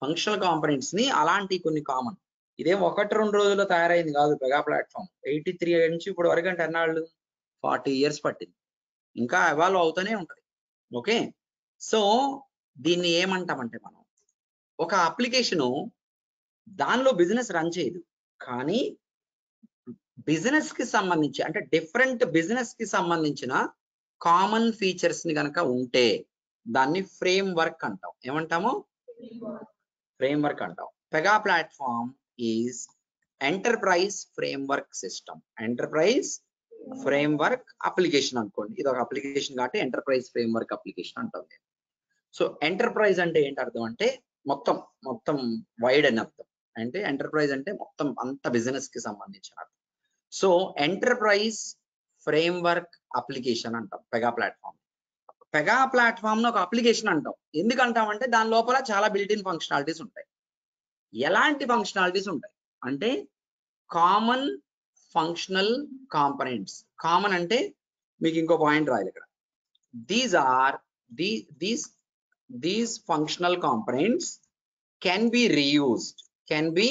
ఫంక్షనల్ కాంపనెంట్స్ ని, అలాంటి కొన్ని కామన్. ఇదేం 1-2 రోజుల్లో తయారైంది కాదు. పెగా ప్లాట్ఫామ్ 83 నుంచి ఇప్పుడు వరకు అంటే ఎన్నాళ్ళు? 40 years పట్టింది. ఇంకా ఎవాల్వ్ అవుతూనే ఉంటది. ఓకే, సో దీన్ని ఏమంటామంటే, మనం ఒక అప్లికేషను దానిలో బిజినెస్ రన్ చేయదు, కానీ బిజినెస్ కి సంబంధించి, అంటే డిఫరెంట్ బిజినెస్ కి సంబంధించిన కామన్ ఫీచర్స్ ని కనుక ఉంటే దాన్ని ఫ్రేమ్ వర్క్ అంటాం. ఏమంటాము? ఫ్రేమ్ వర్క్ అంటాం. Pega platform is enterprise frame work system. Enterprise frame work application అనుకోండి, ఇది ఒక అప్లికేషన్ కాబట్టి ఎంటర్ప్రైజ్ ఫ్రేమ్ వర్క్ అప్లికేషన్ అంటాం. సో ఎంటర్ప్రైజ్ అంటే ఏంటి అర్థం అంటే మొత్తం వైడ్ అని అర్థం. అంటే ఎంటర్ప్రైజ్ అంటే మొత్తం అంత బిజినెస్ కి సంబంధించిన. సో ఎంటర్ప్రైజ్ ఫ్రేమ్వర్క్ అప్లికేషన్ అంటాం పెగా ప్లాట్ఫామ్. పెగా ప్లాట్ఫామ్ ఒక అప్లికేషన్ అంటాం. ఎందుకంటామంటే దాని లోపల చాలా బిల్ట్-ఇన్ ఫంక్షనాలిటీస్ ఉంటాయి. ఎలాంటి ఫంక్షనాలిటీస్ ఉంటాయి అంటే కామన్ ఫంక్షనల్ కాంపనెంట్స్. కామన్ అంటే మీకు ఇంకో పాయింట్ రాయాలి ఇక్కడ. These functional components can be reused. Can be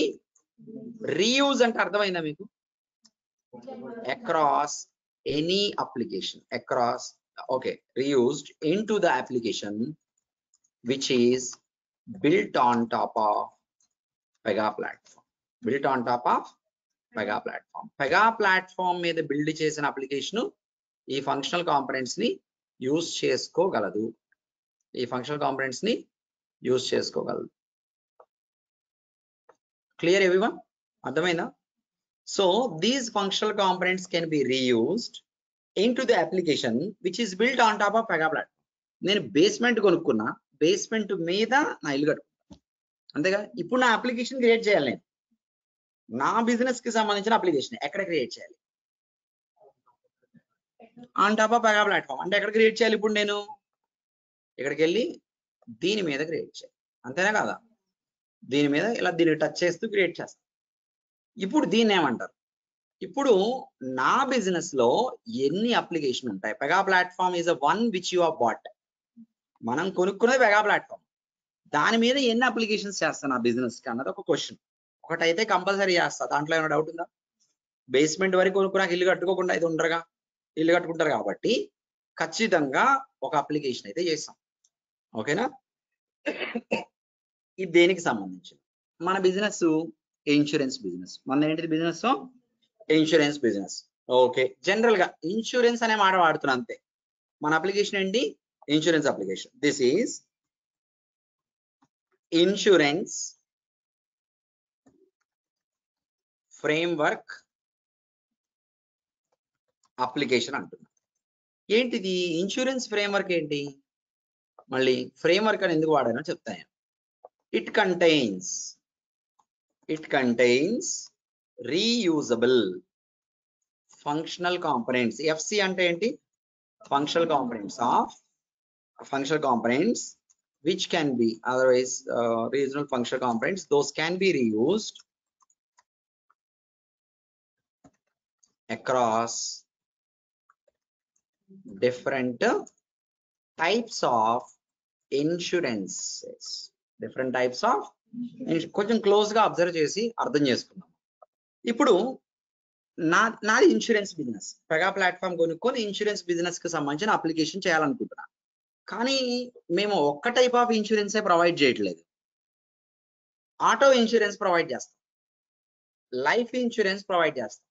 reuse అంటే అర్థమైందా మీకు? across any application, across, okay, reused into the application which is built on top of Pega platform. Built on top of Pega platform. Pega platform మీద బిల్డ్ చేసిన అప్లికేషన్ ఈ ఫంక్షనల్ కాంపోనెంట్స్ ని యూజ్ చేసుకోగలదు. ఈ ఫంక్షనల్ కాంపోనెంట్స్ ని యూజ్ చేసుకోగలదు. Clear everyone? అర్థమైందా? So these functional components can be reused into the application which is built on top of Pega platform. నేను బేస్మెంట్ కొనుక్కున్నా, బేస్మెంట్ మీద నా ఇల్లు కట్టుకుంటా అంతేగా. ఇప్పుడు నా అప్లికేషన్ క్రియేట్ చేయాలి. నేను నా బిజినెస్ కి సంబంధించిన అప్లికేషన్ ఎక్కడ క్రియేట్ చేయాలి? On top of Pega platform. అంటే ఎక్కడ క్రియేట్ చేయాలి? ఇప్పుడు నేను ఇక్కడికి వెళ్ళి దీని మీద క్రియేట్ చేయాలి, అంతేనా కాదా? దీని మీద ఇలా దీన్ని టచ్ చేస్తూ క్రియేట్ చేస్తాను. ఇప్పుడు దీన్ని ఏమంటారు? ఇప్పుడు నా బిజినెస్ లో ఎన్ని అప్లికేషన్ ఉంటాయి? Pega platform is a one which you have bought. మనం కొనుక్కున్నది పెగా ప్లాట్ఫామ్. దాని మీద ఎన్ని అప్లికేషన్స్ చేస్తాను ఆ బిజినెస్ కి అన్నది ఒక క్వశ్చన్. ఒకటైతే కంపల్సరీ చేస్తా, దాంట్లో ఏమైనా డౌట్ ఉందా? బేస్మెంట్ వరకు కొనుక్కున్నాక ఇల్లు కట్టుకోకుండా ఇది ఉండరుగా, ఇల్లు కట్టుకుంటారు కాబట్టి ఖచ్చితంగా ఒక అప్లికేషన్ అయితే చేస్తాం. ఓకేనా? ఇది దేనికి సంబంధించింది? మన బిజినెస్ ఇన్సూరెన్స్ బిజినెస్. మన ఏంటిది business? Insurance business. Okay, general గా ఇన్సూరెన్స్ అనే మాట వాడుతున్నా అంతే. మన అప్లికేషన్ ఏంటి? Insurance application. This is insurance framework application అంటున్నా. ఏంటిది ఇన్సూరెన్స్ ఫ్రేమ్వర్క్? ఏంటి మళ్ళీ ఫ్రేమ్వర్క్ అని ఎందుకు వాడానో చెప్తాను. It contains reusable functional components. FC అంటే ఏంటి? functional components which can be otherwise reusable functional components. Those can be reused across different types of insurances. Different types of కొంచెం క్లోజ్ గా అబ్జర్వ్ చేసి అర్థం చేసుకున్నాం. ఇప్పుడు నాది ఇన్సూరెన్స్ బిజినెస్. పెగా ప్లాట్ఫామ్ కొనుక్కొని ఇన్సూరెన్స్ బిజినెస్ కి సంబంధించిన అప్లికేషన్ చేయాలనుకుంటున్నా. కానీ మేము ఒక్క టైప్ ఆఫ్ ఇన్సూరెన్సే ప్రొవైడ్ చేయట్లేదు. ఆటో ఇన్సూరెన్స్ ప్రొవైడ్ చేస్తాం, లైఫ్ ఇన్సూరెన్స్ ప్రొవైడ్ చేస్తాం,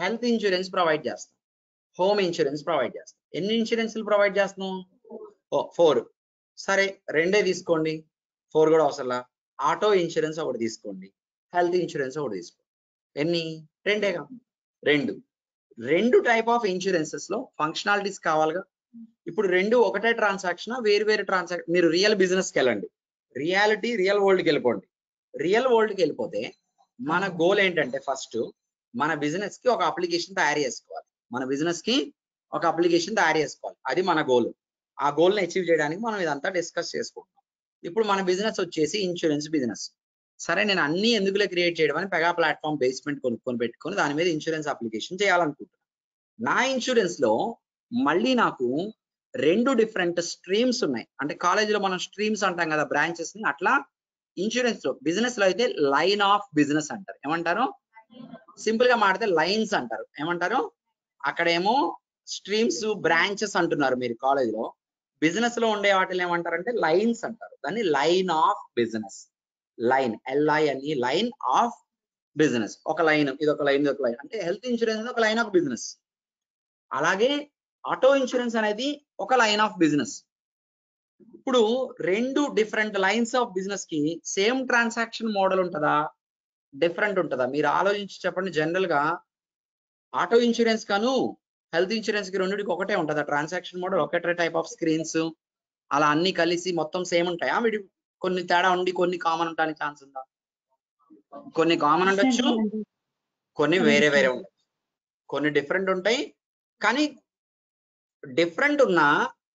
హెల్త్ ఇన్సూరెన్స్ ప్రొవైడ్ చేస్తాం, హోమ్ ఇన్సూరెన్స్ ప్రొవైడ్ చేస్తాం. ఎన్ని ఇన్సూరెన్స్లు ప్రొవైడ్ చేస్తున్నాం? 4. సరే, 2 తీసుకోండి, 4 కూడా అవసరంలా. ఆటో ఇన్సూరెన్స్ ఒకటి తీసుకోండి, హెల్త్ ఇన్సూరెన్స్ ఒకటి తీసుకోండి. ఎన్ని? 2గా. 2 టైప్ ఆఫ్ ఇన్సూరెన్సెస్ లో ఫంక్షనాలిటీస్ కావాలిగా. ఇప్పుడు 2 ఒకటే ట్రాన్సాక్షన్, వేరు ట్రాన్సాక్షన్. మీరు రియల్ బిజినెస్ కి వెళ్ళండి, రియల్ వరల్డ్ కి వెళ్ళిపోండి. రియల్ వరల్డ్ కి వెళ్ళిపోతే మన గోల్ ఏంటంటే ఫస్ట్ మన బిజినెస్ కి ఒక అప్లికేషన్ తయారు చేసుకోవాలి. అది మన గోల్. ఆ గోల్ ని అచీవ్ చేయడానికి మనం ఇదంతా డిస్కస్ చేసుకుంటాం. ఇప్పుడు మన బిజినెస్ వచ్చేసి ఇన్సూరెన్స్ బిజినెస్. సరే, నేను అన్ని ఎందుకులే క్రియేట్ చేయడం అని పెగా ప్లాట్ఫామ్ బేస్మెంట్ కొనుక్కొని పెట్టుకొని దాని మీద ఇన్సూరెన్స్ అప్లికేషన్ చేయాలనుకుంటున్నాను. నా ఇన్సూరెన్స్ లో మళ్ళీ నాకు 2 డిఫరెంట్ స్ట్రీమ్స్ ఉన్నాయి. అంటే కాలేజీలో మనం స్ట్రీమ్స్ అంటాం కదా, బ్రాంచెస్ ని. అట్లా ఇన్సూరెన్స్ లో, బిజినెస్ లో అయితే లైన్ ఆఫ్ బిజినెస్ అంటారు. ఏమంటారు? సింపుల్ గా మాడితే లైన్స్ అంటారు. ఏమంటారు? అక్కడేమో స్ట్రీమ్స్, బ్రాంచెస్ అంటున్నారు మీరు కాలేజీలో. బిజినెస్ లో ఉండే వాటిని ఏమంటారంటే లైన్స్ అంటారు. దాన్ని line of business. Line, LINE, line of business. ఒక లైన్, ఇదొక లైన్, ఇదొక లైన్. అంటే హెల్త్ ఇన్సూరెన్స్ ఒక లైన్ ఆఫ్ బిజినెస్. అలాగే ఆటో ఇన్సూరెన్స్ అనేది ఒక లైన్ ఆఫ్ బిజినెస్. ఇప్పుడు 2 డిఫరెంట్ లైన్స్ ఆఫ్ బిజినెస్ కి సేమ్ ట్రాన్సాక్షన్ మోడల్ ఉంటుందా, డిఫరెంట్ ఉంటుందా? మీరు ఆలోచించి చెప్పండి. జనరల్ గా ఆటో ఇన్సూరెన్స్ కాను హెల్త్ ఇన్సూరెన్స్ కి రెండుకి ఒకటే ఉంటుందా ట్రాన్సాక్షన్ మోడల్? ఒకటే టైప్ ఆఫ్ స్క్రీన్స్ అలా అన్ని కలిసి మొత్తం సేమ్ ఉంటాయా? వీడి కొన్ని తేడా ఉండి కొన్ని కామన్ ఉండడానికి ఛాన్స్ ఉందా? కొన్ని కామన్ ఉండొచ్చు, కొన్ని వేరే వేరే ఉండొచ్చు, కొన్ని డిఫరెంట్ ఉంటాయి. కానీ డిఫరెంట్ ఉన్నా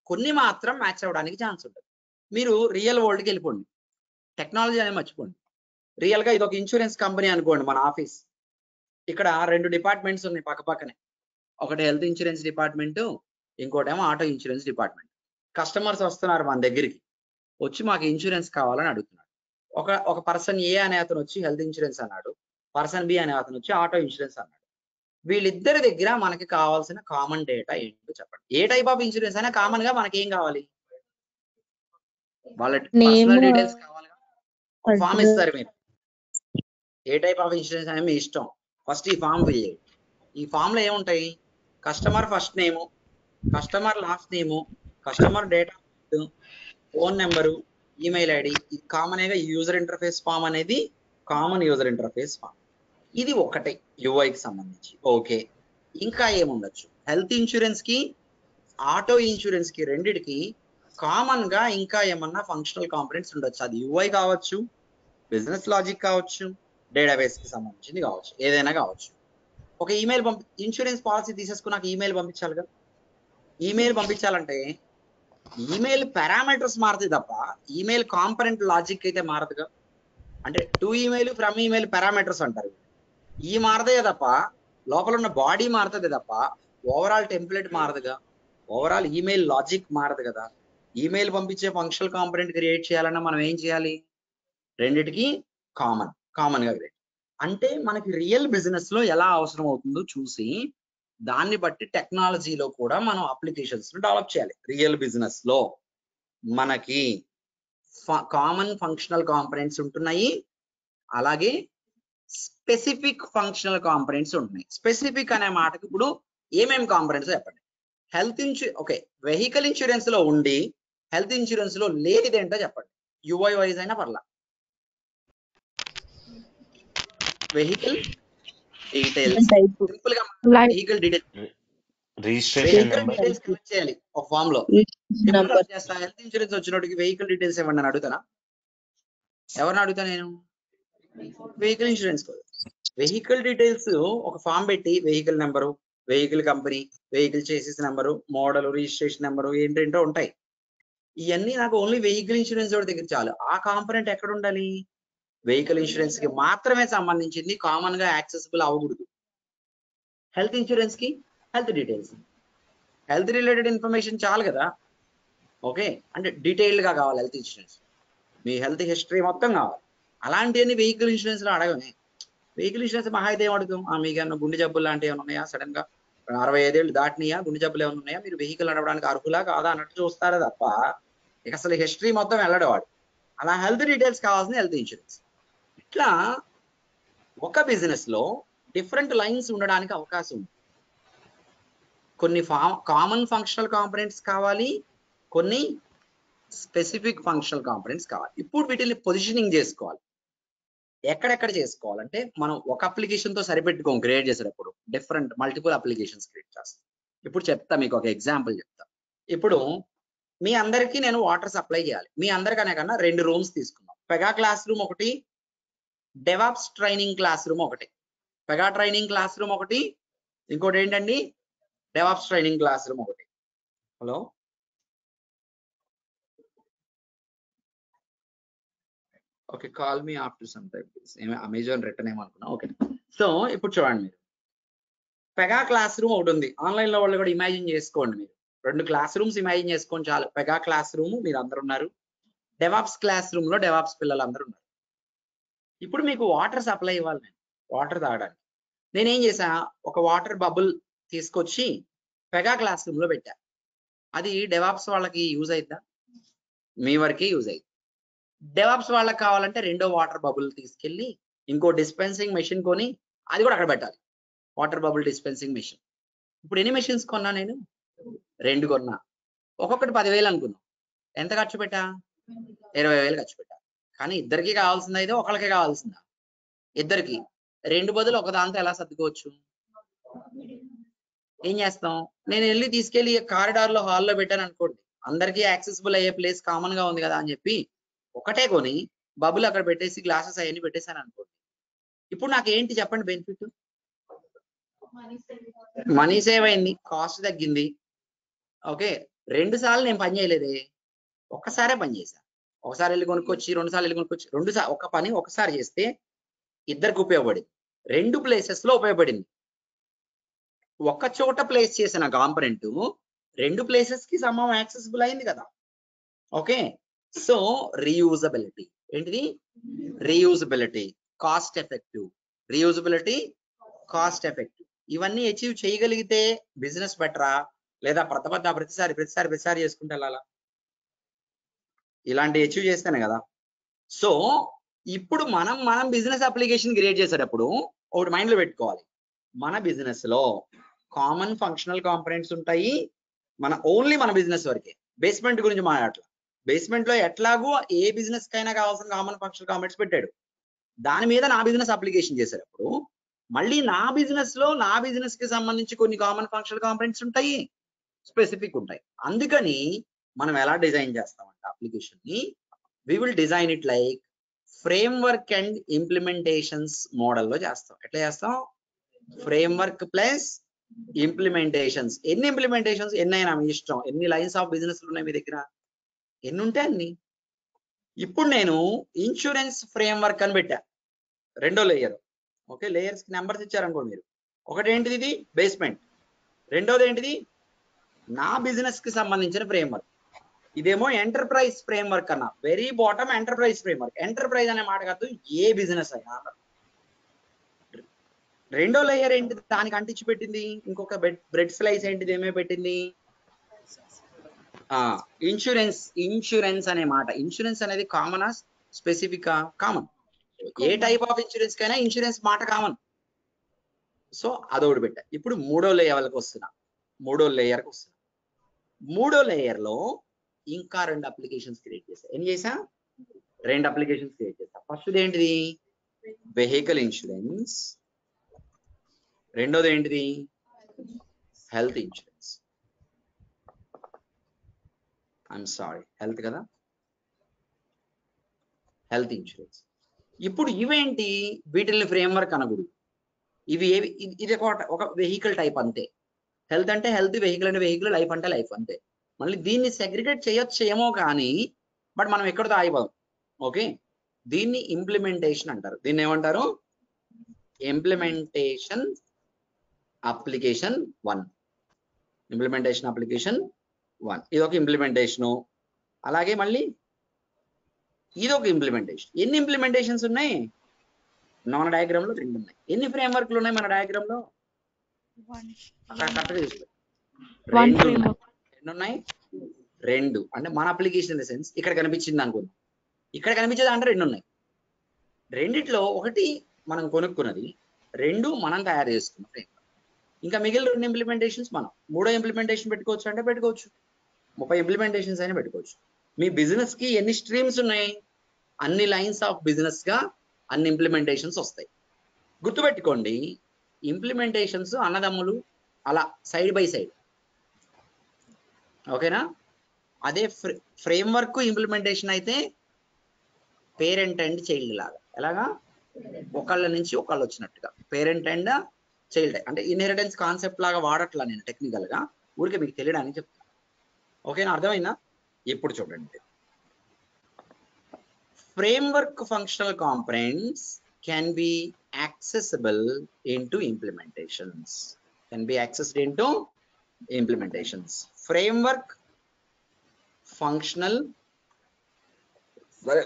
కొన్ని మాత్రం మ్యాచ్ అవ్వడానికి ఛాన్స్ ఉంటుంది. మీరు రియల్ వరల్డ్కి వెళ్ళిపోండి, టెక్నాలజీ అనేది మర్చిపోండి. రియల్ గా ఇది ఒక ఇన్సూరెన్స్ కంపెనీ అనుకోండి, మన ఆఫీస్. ఇక్కడ 2 డిపార్ట్మెంట్స్ ఉన్నాయి పక్క పక్కనే. ఒకటి హెల్త్ ఇన్సూరెన్స్ డిపార్ట్మెంట్, ఇంకోటేమో ఆటో ఇన్సూరెన్స్ డిపార్ట్మెంట్. కస్టమర్స్ వస్తున్నారు మన దగ్గరికి, వచ్చి మాకు ఇన్సూరెన్స్ కావాలని అడుగుతున్నాడు. ఒక పర్సన్ ఏ అనే అతను వచ్చి హెల్త్ ఇన్సూరెన్స్ అన్నాడు, పర్సన్ బి అనే అతను వచ్చి ఆటో ఇన్సూరెన్స్ అన్నాడు. వీళ్ళిద్దరి దగ్గర మనకి కావాల్సిన కామన్ డేటా ఏంటో చెప్పండి. ఏ టైప్ ఆఫ్ ఇన్సూరెన్స్ అయినా కామన్ గా మనకి ఏం కావాలి? వాళ్ళ పర్సనల్ డీటెయిల్స్ కావాలిగా. ఒక ఫామ్ ఇస్తారు మీరు, ఏ టైప్ ఆఫ్ ఇన్సూరెన్స్ అనేది మీ ఇష్టం. ఫస్ట్ ఈ ఫామ్ ఫిల్ చేయండి. ఈ ఫామ్ లో ఏముంటాయి? కస్టమర్ ఫస్ట్ నేము, కస్టమర్ లాస్ట్ నేము, customer data, phone number, email ID. ఇది కామన్ గా యూజర్ ఇంటర్ఫేస్ ఫామ్ అనేది కామన్ యూజర్ ఇంటర్ఫేస్ ఫామ్. ఇది ఒకటే యూఐకి సంబంధించి. ఓకే, ఇంకా ఏముండొచ్చు? హెల్త్ ఇన్సూరెన్స్ కి ఆటో ఇన్సూరెన్స్ కి రెండిటికి కామన్ గా ఇంకా ఏమన్నా ఫంక్షనల్ కాంపోనెంట్స్ ఉండొచ్చు. అది యూఐ కావచ్చు, బిజినెస్ లాజిక్ కావచ్చు, డేటాబేస్ కి సంబంధించింది కావచ్చు, ఏదైనా కావచ్చు. ఒక ఈమెయిల్ ఇన్సూరెన్స్ పాలసీ తీసేసుకున్నాక ఈమెయిల్ పంపించాలిగా. ఈమెయిల్ పంపించాలంటే ఈమెయిల్ పారామీటర్స్ మారుతాయి తప్ప ఈమెయిల్ కాంపనెంట్ లాజిక్ అయితే మారదుగా. అంటే to email, from email parameters అంటారు. ఈ మారదే తప్ప లోపల ఉన్న బాడీ మారుతుంది తప్ప ఓవరాల్ టెంప్లెట్ మారదుగా, ఓవరాల్ ఈమెయిల్ లాజిక్ మారదు కదా. ఈమెయిల్ పంపించే ఫంక్షనల్ కాంపోనెంట్ క్రియేట్ చేయాలన్నా మనం ఏం చేయాలి? రెండిటికి కామన్ గా క్రియేట్. అంటే మనకి రియల్ బిజినెస్ లో ఎలా అవసరం అవుతుందో చూసి దాన్ని బట్టి టెక్నాలజీలో కూడా మనం అప్లికేషన్స్ డెవలప్ చేయాలి. రియల్ బిజినెస్ లో మనకి కామన్ ఫంక్షనల్ కాంపోనెంట్స్ ఉంటున్నాయి, అలాగే స్పెసిఫిక్ ఫంక్షనల్ కాంపోనెంట్స్ ఉంటున్నాయి. స్పెసిఫిక్ అనే మాటకి ఇప్పుడు ఏమేమి కాంపోనెంట్స్ చెప్పండి. ఓకే, వెహికల్ ఇన్సూరెన్స్ లో ఉండి హెల్త్ ఇన్సూరెన్స్ లో లేనిదేంటో చెప్పండి. యూఐ వైజ్ అయినా పర్లా. వెహికల్ డీటెయిల్స్, సింపుల్ గా vehicle details, registration number, details collect చేయాలి ఒక ఫామ్ లో. చేస్తా హెల్త్ ఇన్సూరెన్స్ వచ్చినోటికి వెహికల్ డీటెయిల్స్ ఇవ్వండి అని అడుగుతానా? ఎవరిని అడుగుతా నేను? Vehicle insurance. వెహికల్ డీటెయిల్స్ ఒక ఫామ్ పెట్టి vehicle number, vehicle company, vehicle chassis number, model, registration number ఏంటంటో ఉంటాయి. ఇవన్నీ నాకు ఓన్లీ వెహికల్ ఇన్సూరెన్స్ దగ్గర చాలు. ఆ కాంపోనెంట్ ఎక్కడ ఉండాలి? వెహికల్ ఇన్సూరెన్స్ కి మాత్రమే సంబంధించింది, కామన్ గా యాక్సెసిబుల్ అవ్వకూడదు. హెల్త్ ఇన్సూరెన్స్ కి health details, health related information చాలు కదా. ఓకే, అంటే డీటెయిల్డ్ గా కావాలి హెల్త్ ఇన్సూరెన్స్, మీ హెల్త్ హిస్టరీ మొత్తం కావాలి. అలాంటివన్నీ వెహికల్ ఇన్సూరెన్స్ లో అడగనే. వెహికల్ ఇన్సూరెన్స్ మహా అయితే ఏమడుగుతాం? మీకు ఏమన్నా గుండె జబ్బులు లాంటివి ఏమైనా ఉన్నాయా, సడన్ గా 65 ఏళ్ళు దాటినాయా, గుండె జబ్బులు ఏమైనా ఉన్నాయా, మీరు వెహికల్ నడవడానికి అర్హులా కాదా అన్నట్టు చూస్తారే తప్ప ఇక అసలు హిస్టరీ మొత్తం వెళ్ళడవాడు. అలా హెల్త్ డీటెయిల్స్ కావాల్సిన హెల్త్ ఇన్సూరెన్స్. ఇట్లా ఒక బిజినెస్ లో డిఫరెంట్ లైన్స్ ఉండడానికి అవకాశం ఉంది. కొన్ని కామన్ ఫంక్షనల్ కాంపోనెంట్స్ కావాలి, కొన్ని స్పెసిఫిక్ ఫంక్షనల్ కాంపోనెంట్స్ కావాలి. ఇప్పుడు వీటిని పొజిషనింగ్ చేసుకోవాలి. ఎక్కడెక్కడ చేసుకోవాలంటే మనం ఒక అప్లికేషన్ తో సరిపెట్టుకోం క్రియేట్ చేసేటప్పుడు, డిఫరెంట్ మల్టిపుల్ అప్లికేషన్స్ క్రియేట్ చేస్తాం. ఇప్పుడు చెప్తా, మీకు ఒక ఎగ్జాంపుల్ చెప్తా. ఇప్పుడు మీ అందరికీ నేను వాటర్ సప్లై చేయాలి. మీ అందరికనే కన్నా 2 రూమ్స్ తీసుకున్నాం. పెగా క్లాస్ రూమ్ ఒకటి, డెవాప్స్ ట్రైనింగ్ క్లాస్ రూమ్ ఒకటి. పెగా ట్రైనింగ్ క్లాస్ రూమ్ ఒకటి, ఇంకోటి ఏంటండి డెవాప్స్ ట్రైనింగ్ క్లాస్ రూమ్ ఒకటి. Hello, okay, call me after some time please. Amazon return ఏమనుకున్నా. ఓకే, సో ఇప్పుడు చూడండి, మీరు పెగా క్లాస్ రూమ్ ఒకటి ఉంది. ఆన్లైన్ లో వాళ్ళు కూడా ఇమాజిన్ చేసుకోండి. మీరు 2 క్లాస్ రూమ్స్ ఇమాజిన్ చేసుకోండి చాలు. పెగా క్లాస్ రూమ్ మీరు అందరు ఉన్నారు, డెవాప్స్ క్లాస్ రూమ్ లో డెవాప్స్ పిల్లలు అందరూ ఉన్నారు. ఇప్పుడు మీకు వాటర్ సప్లై ఇవ్వాలి, నేను వాటర్ తాగడానికి. నేనేం చేసా, ఒక వాటర్ బబుల్ తీసుకొచ్చి పెగా క్లాస్ రూమ్ లో పెట్టా. అది డెవాప్స్ వాళ్ళకి యూజ్ అయిద్దా? మీ వరకే యూజ్ అయ్యింది. డెవాప్స్ వాళ్ళకి కావాలంటే రెండో వాటర్ బబుల్ తీసుకెళ్ళి ఇంకో డిస్పెన్సింగ్ మెషిన్ కొని అది కూడా అక్కడ పెట్టాలి, వాటర్ బబుల్ డిస్పెన్సింగ్ మెషిన్. ఇప్పుడు ఎన్ని మెషిన్స్ కొన్నా నేను? 2 కొన్నా. ఒక్కొక్కటి 10,000 అనుకున్నాం. ఎంత ఖర్చు పెట్టా? 20,000 ఖర్చు పెట్టా. కానీ ఇద్దరికి కావాల్సింది అయితే ఒకళ్ళకే కావాల్సిందా? ఇద్దరికి. 2 బదులు ఒక దాంతో ఎలా సర్దుకోవచ్చు? ఏం చేస్తాం? నేను వెళ్ళి తీసుకెళ్లి కారిడార్ లో హాల్లో పెట్టాను అనుకోండి, అందరికీ యాక్సెసిబుల్ అయ్యే ప్లేస్ కామన్ గా ఉంది కదా అని చెప్పి ఒకటే కొని బబుల్ అక్కడ పెట్టేసి గ్లాసెస్ అవన్నీ పెట్టేశాను అనుకోండి, ఇప్పుడు నాకు ఏంటి చెప్పండి బెనిఫిట్? మనీ సేవ్ అయింది, కాస్ట్ తగ్గింది. ఓకే, 2 సార్లు నేను పని చేయలేదే, ఒక్కసారే పని చేశా. ఒకసారి వెళ్ళి కొనుక్కొచ్చి 2 సార్లు వెళ్ళి కొనుక్కొచ్చి ఒక పని ఒకసారి చేస్తే ఇద్దరికి ఉపయోగపడింది, 2 ప్లేసెస్ లో ఉపయోగపడింది. ఒక చోట ప్లేస్ చేసిన కాంపొనెంట్ 2 ప్లేసెస్ కి సమ్మం యాక్సెసిబుల్ అయింది కదా. ఓకే, సో రీయూజబిలిటీ ఏంటిది? Reusability, cost effective. Reusability, cost effective, ఇవన్నీ అచీవ్ చేయగలిగితే బిజినెస్ బెటరా, లేదా ప్రతిసారి చేసుకుంటే వెళ్ళాలా? ఇలాంటి అచీవ్ చేస్తేనే కదా. సో ఇప్పుడు మనం బిజినెస్ అప్లికేషన్ క్రియేట్ చేసేటప్పుడు ఒకటి మైండ్ లో పెట్టుకోవాలి, మన బిజినెస్ లో కామన్ ఫంక్షనల్ కాంపోనెంట్స్ ఉంటాయి. ఓన్లీ మన బిజినెస్ వరకే. బేస్మెంట్ గురించి మాట్లాడట్లా. బేస్మెంట్ లో ఎట్లాగో ఏ బిజినెస్ కైనా కావాల్సిన కామన్ ఫంక్షనల్ కాంపోనెంట్స్ పెట్టాడు, దాని మీద నా బిజినెస్ అప్లికేషన్ చేసేటప్పుడు మళ్ళీ నా బిజినెస్ కి సంబంధించి కొన్ని కామన్ ఫంక్షనల్ కాంపోనెంట్స్ ఉంటాయి, స్పెసిఫిక్ ఉంటాయి. అందుకని మనం ఎలా డిజైన్ చేస్తామంటే అప్లికేషన్ ని, we will design it like framework and implementations మోడల్లో చేస్తాం. ఎట్లా చేస్తాం? Framework plus implementations. ఎన్ని ఇంప్లిమెంటేషన్స్ ఎన్నైనా మీ ఇష్టం, ఎన్ని లైన్స్ ఆఫ్ బిజినెస్ ఉన్నాయి మీ దగ్గర, ఎన్ని ఉంటే అన్ని. ఇప్పుడు నేను ఇన్సూరెన్స్ ఫ్రేమ్వర్క్ అని పెట్టా, 2వ లేయర్. ఓకే, లేయర్స్ కి నెంబర్స్ ఇచ్చారనుకోండి మీరు. ఒకటి ఏంటిది? ఇది బేస్మెంట్. రెండోది ఏంటిది? నా బిజినెస్ కి సంబంధించిన ఫ్రేమ్వర్క్. ఇదేమో ఎంటర్ప్రైజ్ ఫ్రేమ్వర్క్ అన్న, very bottom enterprise framework. Enterprise అనే మాట కాదు, ఏ బిజినెస్ అయినా. 2వ లేయర్ ఏంటి? దానికి అంటించి పెట్టింది ఇంకొక బ్రెడ్ స్లైస్ ఏంటిది, ఏమే పెట్టింది? ఇన్సూరెన్స్ అనే మాట. ఇన్సూరెన్స్ అనేది కామనా స్పెసిఫికా? Common. A type of insurance కైనా ఇన్సూరెన్స్ మాట కామన్. సో అదొకటి పెట్టా. ఇప్పుడు 3వ లేయర్కి వస్తున్నా. 3వ లేయర్ లో ఇంకా 2 అప్లికేషన్స్ క్రియేట్ చేశా. ఏం చేశా? 2 అప్లికేషన్స్ క్రియేట్ చేశా. ఫస్ట్ ఏంటిది? Vehicle insurance. రెండోది ఏంటిది? Health insurance. I'm sorry, health కదా, హెల్త్ ఇన్సూరెన్స్. ఇప్పుడు ఇవేంటి? వీటిని ఫ్రేమ్వర్క్ అనకూడదు. ఇవి ఏవి? ఇది ఒక వెహికల్ టైప్ అంతే. హెల్త్ అంటే హెల్త్, వెహికల్ అంటే వెహికల్, లైఫ్ అంటే లైఫ్ అంతే. మళ్ళీ దీన్ని సెగ్రిగేట్ చేయొచ్చేమో కానీ బట్ మనం ఎక్కడితో ఆగిపోదాం. ఓకే, దీన్ని ఇంప్లిమెంటేషన్ అంటారు. దీన్ని ఏమంటారు? Implementation application 1. ఇంప్లిమెంటేషన్ అప్లికేషన్ 1 ఇది ఒక ఇంప్లిమెంటేషను. అలాగే మళ్ళీ ఇది ఒక ఇంప్లిమెంటేషన్. ఎన్ని ఇంప్లిమెంటేషన్స్ ఉన్నాయి మన డయాగ్రామ్ లో? 2 ఉన్నాయి. ఎన్ని ఫ్రేమ్వర్క్లు ఉన్నాయి మన డయాగ్రామ్ లో? కరెక్ట్గా చూసుకో, 2 ఉన్నాయి. ఎన్ని ఉన్నాయి? 2. అంటే మన అప్లికేషన్ ఇన్ ద సెన్స్ ఇక్కడ కనిపించింది అనుకుందాం, ఇక్కడ కనిపించేది అంటే 2 ఉన్నాయి. రెండిట్లో ఒకటి మనం కొనుక్కున్నది, 2 మనం తయారు చేసుకున్న ఫ్రేమ్వర్క్. ఇంకా మిగిలిన 2 ఇంప్లిమెంటేషన్స్ మనం. 3వ ఇంప్లిమెంటేషన్ పెట్టుకోవచ్చు అంటే పెట్టుకోవచ్చు, 30 ఇంప్లిమెంటేషన్స్ అయినా పెట్టుకోవచ్చు. మీ బిజినెస్ కి ఎన్ని స్ట్రీమ్స్ ఉన్నాయి, అన్ని లైన్స్ ఆఫ్ బిజినెస్ గా అన్ని ఇంప్లిమెంటేషన్స్ వస్తాయి. గుర్తుపెట్టుకోండి, ఇంప్లిమెంటేషన్స్ అన్నదమ్ములు అలా సైడ్ బై సైడ్. ఓకేనా? అదే ఫ్రేమ్వర్క్ ఇంప్లిమెంటేషన్ అయితే పేరెంట్ అండ్ చైల్డ్ లాగా. ఎలాగా? ఒకళ్ళ నుంచి ఒకళ్ళు వచ్చినట్టుగా. పేరెంట్ అండ్ చైల్డ్ అంటే ఇన్హెరిటెన్స్ కాన్సెప్ట్ లాగా వాడట్లా నేను టెక్నికల్ గా, ఊరికే మీకు తెలియడానికి చెప్తాను. ఓకేనా? అర్థమైందా? ఇప్పుడు చూడండి, framework functional components can be accessible into implementations. Framework functional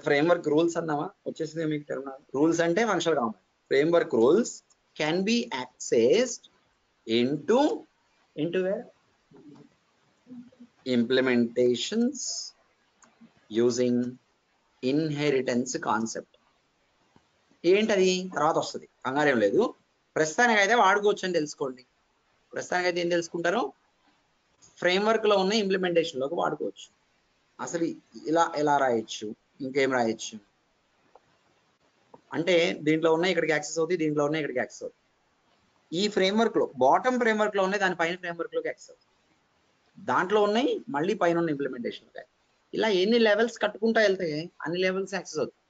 framework rules అన్నావా? వచ్చేసింది మీకు టెర్మినాలజీ. రూల్స్ అంటే functional component. Framework rules can be accessed into where? Implementations using inheritance concept. ఏంటది తర్వాత వస్తుంది, కంగారేం లేదు. ప్రస్తుతానికి అయితే వాడుకోవచ్చు అని తెలుసుకోండి. ప్రస్తుతానికి అయితే ఏం తెలుసుకుంటారు? ఫ్రేమ్వర్క్ లో ఉన్న ఇంప్లిమెంటేషన్ లోకి వాడుకోవచ్చు. అసలు ఎలా రాయొచ్చు, ఇంకేం రాయొచ్చు అంటే దీంట్లో ఉన్నాయి ఇక్కడికి యాక్సెస్ అవుతాయి, దీంట్లో ఉన్నాయి ఇక్కడికి యాక్సెస్ అవుతాయి. ఈ ఫ్రేమ్వర్క్ లో బాటమ్ ఫ్రేమ్వర్క్ లో ఉన్నాయి, దాని పైన ఫ్రేమ్వర్క్ లోకి యాక్సెస్ అవుతాయి. దాంట్లో ఉన్నాయి మళ్ళీ పైన ఉన్న ఇంప్లిమెంటేషన్. ఇలా ఎన్ని లెవెల్స్ కట్టుకుంటా వెళ్తే అన్ని లెవెల్స్ యాక్సెస్ అవుతాయి.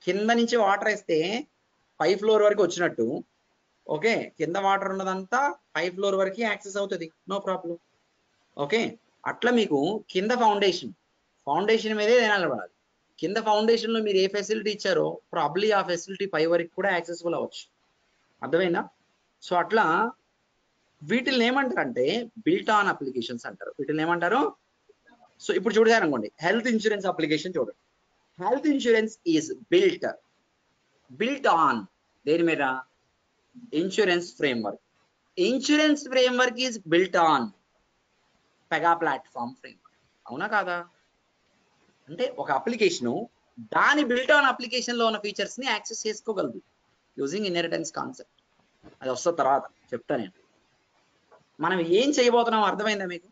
కింద నుంచి వాటర్ వేస్తే పై ఫ్లోర్ వరకు వచ్చినట్టు, ఓకే, కింద వాటర్ ఉన్నదంతా పై ఫ్లోర్ వరకు యాక్సెస్ అవుతుంది, నో ప్రాబ్లం. ఓకే, అట్లా మీకు కింద ఫౌండేషన్ మీదే నిలబడాలి. కింద ఫౌండేషన్ లో మీరు ఏ ఫెసిలిటీ ఇచ్చారో ప్రాబ్లీ ఆ ఫెసిలిటీ పై వరకు కూడా యాక్సెసిబుల్ అవ్వచ్చు. అర్థమైందా? సో అట్లా వీటిని ఏమంటారంటే బిల్ట్ ఆన్ అప్లికేషన్స్ అంటారు. వీటిని ఏమంటారు? సో ఇప్పుడు చూడారు అనుకోండి, హెల్త్ ఇన్సూరెన్స్ అప్లికేషన్ చూడండి. Health insurance is built on దేని మీద? Insurance framework. Insurance framework is built on Pega platform framework. అవునా కాదా? అంటే ఒక అప్లికేషను దాని బిల్ట్ ఆన్ అప్లికేషన్ లో ఉన్న ఫీచర్స్ ని యాక్సెస్ చేసుకోగలదు యూజింగ్ ఇన్హెరిటెన్స్ కాన్సెప్ట్. అది వస్తుంది తర్వాత చెప్తా నేను. మనం ఏం చేయబోతున్నాం అర్థమైందా మీకు?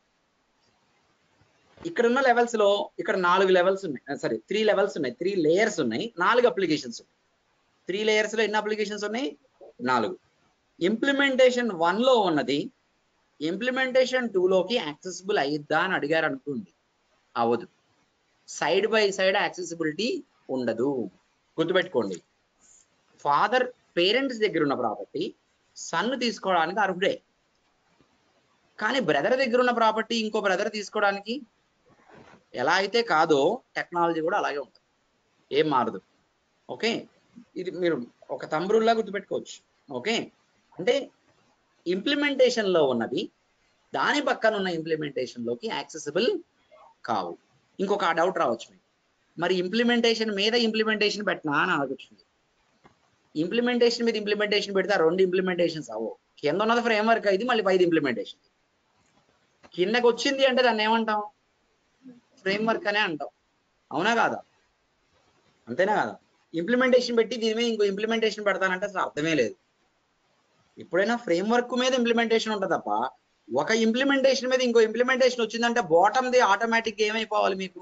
ఇక్కడ ఉన్న లెవెల్స్ లో ఇక్కడ 4 లెవెల్స్ ఉన్నాయి, 3 లెవెల్స్ ఉన్నాయి, 3 లేయర్స్ ఉన్నాయి, 4 అప్లికేషన్స్ ఉన్నాయి. 3 లేయర్స్ లో ఎన్ని అప్లికేషన్స్ ఉన్నాయి? 4. ఇంప్లిమెంటేషన్ 1 లో ఉన్నది ఇంప్లిమెంటేషన్ 2 లోకి యాక్సెసిబుల్ అయ్యిద్దా అని అడిగారు అనుకోండి, అవ్వదు. సైడ్ బై సైడ్ యాక్సెసిబిలిటీ ఉండదు. గుర్తుపెట్టుకోండి, ఫాదర్ పేరెంట్స్ దగ్గర ఉన్న ప్రాపర్టీ సన్ తీసుకోవడానికి అర్హుడే, కానీ బ్రదర్ దగ్గర ఉన్న ప్రాపర్టీ ఇంకో బ్రదర్ తీసుకోవడానికి ఎలా అయితే కాదో టెక్నాలజీ కూడా అలాగే ఉంటుంది, ఏం మారదు. ఓకే, ఇది మీరు ఒక తంబ్రుల్లా గుర్తుపెట్టుకోవచ్చు. ఓకే, అంటే ఇంప్లిమెంటేషన్ లో ఉన్నవి దాని పక్కన ఉన్న ఇంప్లిమెంటేషన్ లోకి యాక్సెసిబుల్ కావు. ఇంకొక డౌట్ రావచ్చు మీకు, మరి ఇంప్లిమెంటేషన్ మీద ఇంప్లిమెంటేషన్ పెట్టినా అని అడగొచ్చింది. ఇంప్లిమెంటేషన్ మీద ఇంప్లిమెంటేషన్ పెడితే 2 ఇంప్లిమెంటేషన్స్ అవ్వవు. కింద ఉన్నది ఫ్రేమ్వర్క్ అయితే మళ్ళీ పైది ఇంప్లిమెంటేషన్. కిందకి వచ్చింది అంటే దాన్ని ఏమంటాం? ఫ్రేమ్వర్క్ అనే అంటాం. అవునా కాదా? అంతేనా కాదా? ఇంప్లిమెంటేషన్ పెట్టి దీని మీద ఇంకో ఇంప్లిమెంటేషన్ పెడతానంటే అసలు అర్థమే లేదు. ఎప్పుడైనా ఫ్రేమ్వర్క్ మీద ఇంప్లిమెంటేషన్ ఉంటుంది తప్ప ఒక ఇంప్లిమెంటేషన్ మీద ఇంకో ఇంప్లిమెంటేషన్ వచ్చిందంటే బాటమ్ది ఆటోమేటిక్గా ఏమైపోవాలి? మీకు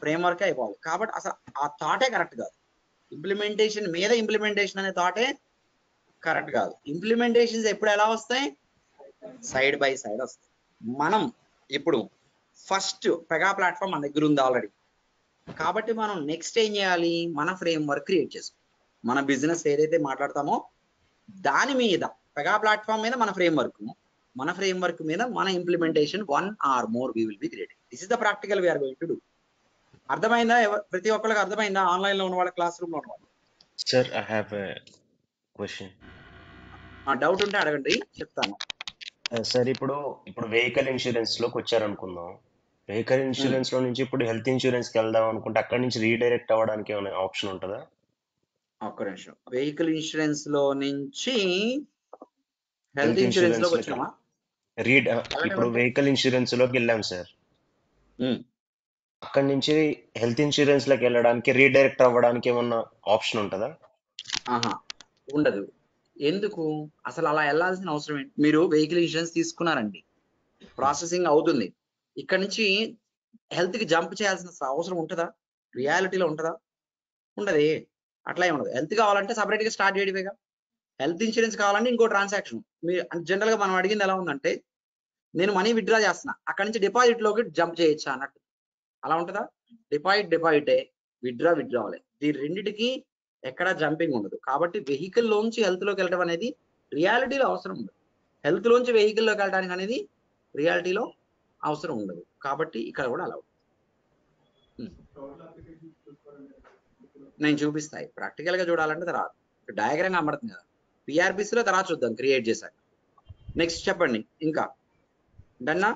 ఫ్రేమ్వర్క్ అయిపోవాలి. కాబట్టి అసలు ఆ థాటే కరెక్ట్ కాదు. ఇంప్లిమెంటేషన్ మీద ఇంప్లిమెంటేషన్ అనే థాటే కరెక్ట్ కాదు. ఇంప్లిమెంటేషన్స్ ఎప్పుడు ఎలా వస్తాయి? సైడ్ బై సైడ్ వస్తాయి. మనం ఇప్పుడు ఫస్ట్ పెగా ప్లాట్ఫామ్ మన దగ్గర ఉంది ఆల్రెడీ, కాబట్టి మనం నెక్స్ట్ ఏం చేయాలి? మన ఫ్రేమ్వర్క్ క్రియేట్ చేసుకోవాలి. మన బిజినెస్ ఏదైతే మాట్లాడతామో దాని మీద పెగా ప్లాట్ఫామ్ మీద మన ఫ్రేమ్వర్క్ మీద మన implementation 1 or more we will be creating. This is the practical we are going to do. అర్థమైందా? ప్రతి ఒక్కరికి అర్థమైందా? ఆన్లైన్ లో ఉన్న వాళ్ళ, క్లాస్ రూమ్ లో ఉన్న వాళ్ళు. Sir, I have a question. Doubt ఉంటే అడగండి, చెప్తాను. సార్ ఇప్పుడు వెహికల్ ఇన్సూరెన్స్ లోకి వచ్చారనుకుందాం. వెహికల్ ఇన్సూరెన్స్ లో నుంచి ఇప్పుడు హెల్త్ ఇన్సూరెన్స్ కి వెళ్దాం అనుకుంటే అక్కడ నుంచి రీడైరెక్ట్ అవ్వడానికి ఏమైనా ఆప్షన్ ఉంటుందా? ఒక్క నిమిషం. వెహికల్ ఇన్సూరెన్స్ లో నుంచి హెల్త్ ఇన్సూరెన్స్ లోకి వచ్చామా? ఇప్పుడు వెహికల్ ఇన్సూరెన్స్ లోకి వెళ్ళాం సార్. అక్కడ నుంచి హెల్త్ ఇన్సూరెన్స్ లోకి వెళ్ళడానికి రీడైరెక్ట్ అవ్వడానికి ఏమన్నా ఆప్షన్ ఉంటుందా? ఉండదు. ఎందుకు? అసలు అలా వెళ్ళాల్సిన అవసరం ఏంటి? మీరు వెహికల్ ఇన్సూరెన్స్ తీసుకున్నారండి, ప్రాసెసింగ్ అవుతుంది, ఇక్కడ నుంచి హెల్త్ కి జంప్ చేయాల్సిన అవసరం ఉంటుందా? రియాలిటీలో ఉంటుందా? ఉండదు. అట్లా ఏమి ఉండదు. హెల్త్ కావాలంటే సపరేట్ గా స్టార్ట్ చేయడమేగా. హెల్త్ ఇన్సూరెన్స్ కావాలంటే ఇంకో ట్రాన్సాక్షన్. మీరు జనరల్ గా మనం అడిగింది ఎలా ఉందంటే, నేను మనీ విత్డ్రా చేస్తున్నా, అక్కడ నుంచి డిపాజిట్ లోకి జంప్ చేయొచ్చా అన్నట్టు. అలా ఉంటుందా? డిపాజిటే, విత్డ్రావలే. ఈ రెండింటికి ఎక్కడ జంపింగ్ ఉండదు. కాబట్టి వెహికల్ లోంచి హెల్త్ లోకి వెళ్ళడం అనేది రియాలిటీలో అవసరం ఉండదు. హెల్త్ లోంచి వెహికల్ లోకి వెళ్ళడానికి అనేది రియాలిటీలో అవసరం ఉండదు. కాబట్టి ఇక్కడ కూడా అలా నేను చూపిస్తాయి. ప్రాక్టికల్ గా చూడాలంటే తర్వాత డయాగ్రామ్ కనబడుతుంది కదా, పిఆర్పిసి లో తర్వాత చూద్దాం క్రియేట్ చేశాక. నెక్స్ట్ చెప్పండి. ఇంకా డన్నా?